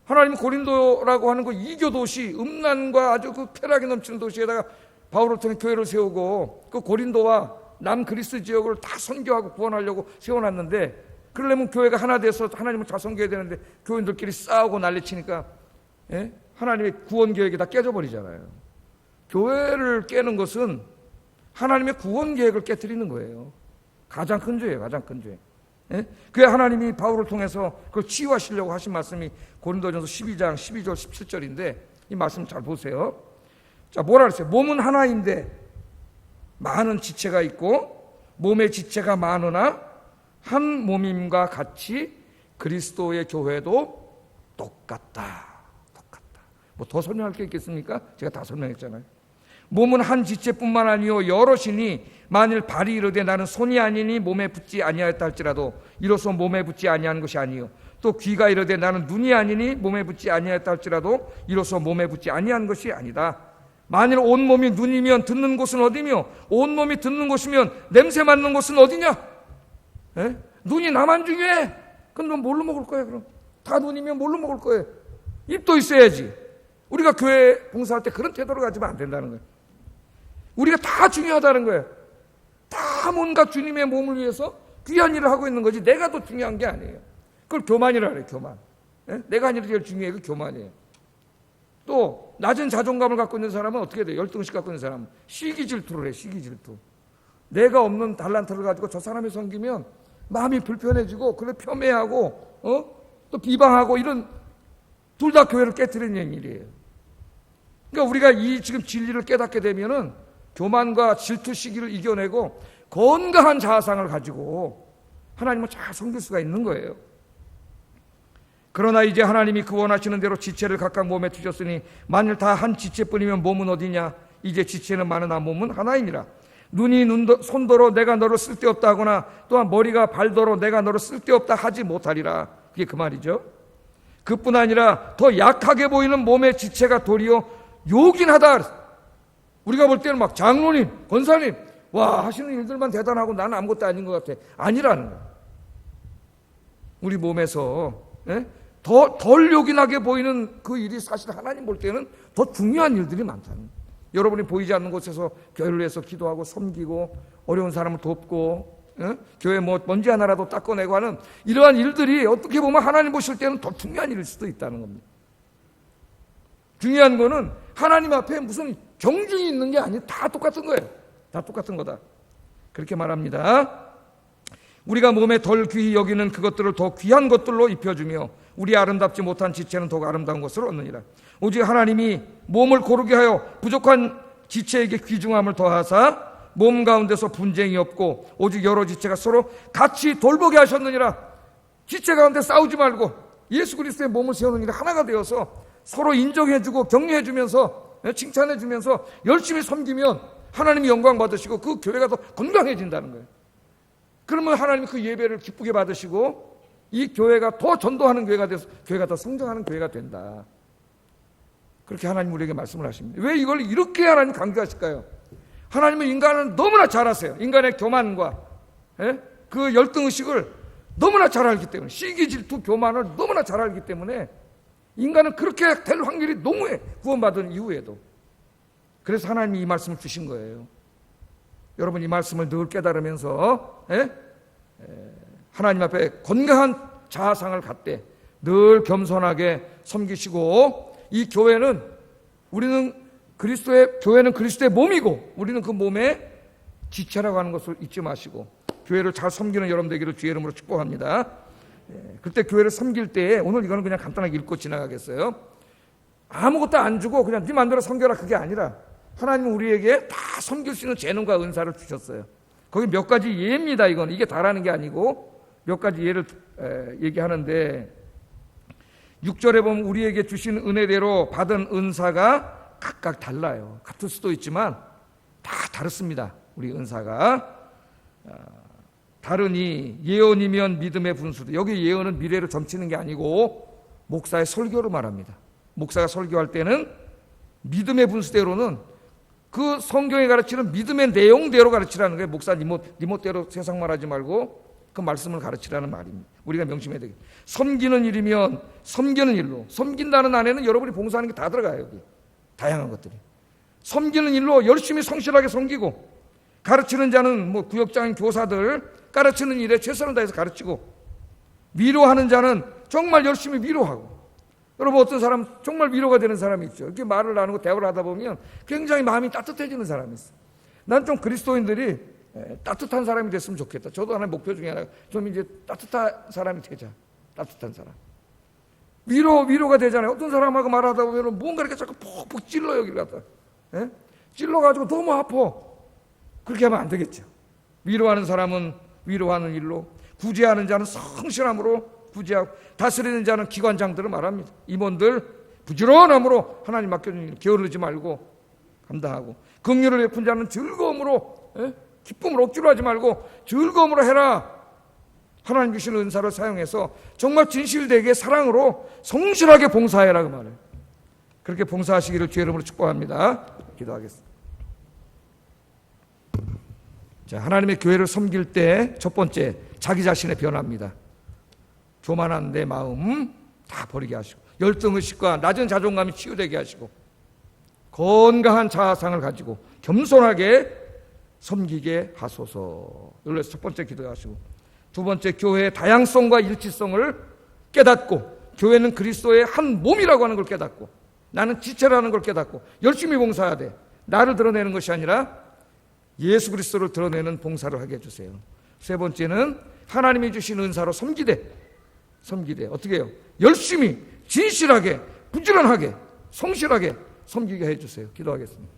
하나님은 고린도라고 하는 그 이교 도시, 음란과 아주 그 쾌락이 넘치는 도시에다가 바울을 통해 교회를 세우고 그 고린도와 남그리스 지역을 다 선교하고 구원하려고 세워놨는데, 그러려면 교회가 하나 돼서 하나님을 다 섬겨야 되는데 교인들끼리 싸우고 난리치니까 하나님의 구원 계획이 다 깨져버리잖아요. 교회를 깨는 것은 하나님의 구원 계획을 깨뜨리는 거예요. 가장 큰 죄예요. 가장 큰 죄. 그게 하나님이 바울을 통해서 그걸 치유하시려고 하신 말씀이 고린도전서 12장 12절 17절인데 이 말씀 잘 보세요. 자, 뭐라 그랬어요? 몸은 하나인데 많은 지체가 있고 몸의 지체가 많으나 한 몸임과 같이 그리스도의 교회도 똑같다. 뭐 더 설명할 게 있겠습니까? 제가 다 설명했잖아요. 몸은 한 지체뿐만 아니요 여럿이니 만일 발이 이르되 나는 손이 아니니 몸에 붙지 아니하였다 할지라도 이로써 몸에 붙지 아니하는 것이 아니요 또 귀가 이르되 나는 눈이 아니니 몸에 붙지 아니하였다 할지라도 이로써 몸에 붙지 아니하는 것이 아니다. 만일 온몸이 눈이면 듣는 곳은 어디며 온몸이 듣는 곳이면 냄새 맡는 곳은 어디냐? 눈이 나만 중요해. 그럼 넌 뭘로 먹을 거야? 그럼 다 눈이면 뭘로 먹을 거예요? 입도 있어야지. 우리가 교회 봉사할 때 그런 태도를 가지면 안 된다는 거예요. 우리가 다 중요하다는 거예요. 다 뭔가 주님의 몸을 위해서 귀한 일을 하고 있는 거지 내가 더 중요한 게 아니에요. 그걸 교만이라 그래요. 교만. 내가 아니라 제일 중요해. 그 교만이에요. 또 낮은 자존감을 갖고 있는 사람은 어떻게 돼요? 열등의식 갖고 있는 사람은 시기 질투를 해. 시기 질투. 내가 없는 달란트를 가지고 저 사람이 섬기면 마음이 불편해지고 그래 폄훼하고 또 비방하고 이런 둘 다 교회를 깨뜨리는 일이에요. 그러니까 우리가 이 지금 진리를 깨닫게 되면은 교만과 질투 시기를 이겨내고 건강한 자아상을 가지고 하나님을 잘 섬길 수가 있는 거예요. 그러나 이제 하나님이 그 원하시는 대로 지체를 각각 몸에 두셨으니 만일 다 한 지체뿐이면 몸은 어디냐? 이제 지체는 많으나 몸은 하나이니라. 눈이 손더러 내가 너를 쓸데없다 하거나 또한 머리가 발더러 내가 너를 쓸데없다 하지 못하리라. 그게 그 말이죠. 그뿐 아니라 더 약하게 보이는 몸의 지체가 도리어 요긴하다. 우리가 볼 때는 막 장로님, 권사님 와 하시는 일들만 대단하고 나는 아무것도 아닌 것 같아. 아니라는 거예요. 우리 몸에서 더 덜 요긴하게 보이는 그 일이 사실 하나님 볼 때는 더 중요한 일들이 많다는 거예요. 여러분이 보이지 않는 곳에서 교회를 위해서 기도하고 섬기고 어려운 사람을 돕고 교회 뭐 먼지 하나라도 닦아내고 하는 이러한 일들이 어떻게 보면 하나님 보실 때는 더 중요한 일일 수도 있다는 겁니다. 중요한 거는 하나님 앞에 무슨 경중이 있는 게 아니에요. 다 똑같은 거예요. 다 똑같은 거다. 그렇게 말합니다. 우리가 몸에 덜 귀히 여기는 그것들을 더 귀한 것들로 입혀주며 우리 아름답지 못한 지체는 더욱 아름다운 것을 얻느니라. 오직 하나님이 몸을 고르게 하여 부족한 지체에게 귀중함을 더하사 몸 가운데서 분쟁이 없고 오직 여러 지체가 서로 같이 돌보게 하셨느니라. 지체 가운데 싸우지 말고 예수 그리스도의 몸을 세우는 일이 하나가 되어서 서로 인정해주고 격려해주면서 칭찬해주면서 열심히 섬기면 하나님이 영광 받으시고 그 교회가 더 건강해진다는 거예요. 그러면 하나님이 그 예배를 기쁘게 받으시고 이 교회가 더 전도하는 교회가 돼서 교회가 더 성장하는 교회가 된다. 그렇게 하나님 우리에게 말씀을 하십니다. 왜 이걸 이렇게 하나님 강조하실까요? 하나님은 인간을 너무나 잘 아세요. 인간의 교만과 그 열등의식을 너무나 잘 알기 때문에 시기 질투 교만을 너무나 잘 알기 때문에 인간은 그렇게 될 확률이 너무해. 구원받은 이후에도. 그래서 하나님이 이 말씀을 주신 거예요. 여러분 이 말씀을 늘 깨달으면서 하나님 앞에 건강한 자아상을 갖되 늘 겸손하게 섬기시고 이 교회는 교회는 그리스도의 몸이고 우리는 그 몸의 지체라고 하는 것을 잊지 마시고 교회를 잘 섬기는 여러분 되기를 주의 이름으로 축복합니다. 그때 교회를 섬길 때에 오늘 이거는 그냥 간단하게 읽고 지나가겠어요. 아무것도 안 주고 그냥 네 마음대로 섬겨라 그게 아니라 하나님은 우리에게 다 섬길 수 있는 재능과 은사를 주셨어요. 거기 몇 가지 예입니다. 이게 다라는 게 아니고 몇 가지 예를 얘기하는데 6절에 보면 우리에게 주신 은혜대로 받은 은사가 각각 달라요. 같을 수도 있지만 다 다릅니다. 우리 은사가 다르니 예언이면 믿음의 분수대. 여기 예언은 미래로 점치는 게 아니고 목사의 설교로 말합니다. 목사가 설교할 때는 믿음의 분수대로는 그 성경에 가르치는 믿음의 내용대로 가르치라는 거예요. 목사 니모대로 세상 말하지 말고 그 말씀을 가르치라는 말입니다. 우리가 명심해야 되겠죠. 섬기는 일이면 섬기는 일로, 섬긴다는 안에는 여러분이 봉사하는 게 다 들어가요. 여기 다양한 것들이. 섬기는 일로 열심히 성실하게 섬기고, 가르치는 자는 구역장인 교사들 가르치는 일에 최선을 다해서 가르치고, 위로하는 자는 정말 열심히 위로하고. 여러분 어떤 사람 정말 위로가 되는 사람이 있죠. 이렇게 말을 나누고 대화를 하다 보면 굉장히 마음이 따뜻해지는 사람이 있어요. 난 좀 그리스도인들이 따뜻한 사람이 됐으면 좋겠다. 저도 하나의 목표 중에 하나가 좀 이제 따뜻한 사람이 되자. 따뜻한 사람. 위로가 되잖아요. 어떤 사람하고 말하다 보면 뭔가 이렇게 자꾸 푹푹 찔러요. 여기를 갖다. 찔러가지고 너무 아파. 그렇게 하면 안 되겠죠. 위로하는 사람은 위로하는 일로, 구제하는 자는 성실함으로 구제하고, 다스리는 자는 기관장들을 말합니다. 임원들 부지런함으로 하나님 맡겨준 일 게으르지 말고 감당하고, 긍휼을 베푼 자는 즐거움으로, 기쁨을 억지로 하지 말고 즐거움으로 해라. 하나님 주신 은사를 사용해서 정말 진실되게 사랑으로 성실하게 봉사해라 그 말을. 그렇게 봉사하시기를 주의 이름으로 축복합니다. 기도하겠습니다. 자, 하나님의 교회를 섬길 때 첫 번째, 자기 자신의 변화입니다. 교만한 내 마음 다 버리게 하시고, 열등의식과 낮은 자존감이 치유되게 하시고, 건강한 자아상을 가지고 겸손하게 섬기게 하소서. 이걸로 첫 번째 기도하시고, 두 번째, 교회의 다양성과 일치성을 깨닫고, 교회는 그리스도의 한 몸이라고 하는 걸 깨닫고, 나는 지체라는 걸 깨닫고 열심히 봉사해야 돼. 나를 드러내는 것이 아니라 예수 그리스도를 드러내는 봉사를 하게 해주세요. 세 번째는 하나님이 주신 은사로 섬기되 어떻게 해요? 열심히 진실하게 부지런하게 성실하게 섬기게 해주세요. 기도하겠습니다.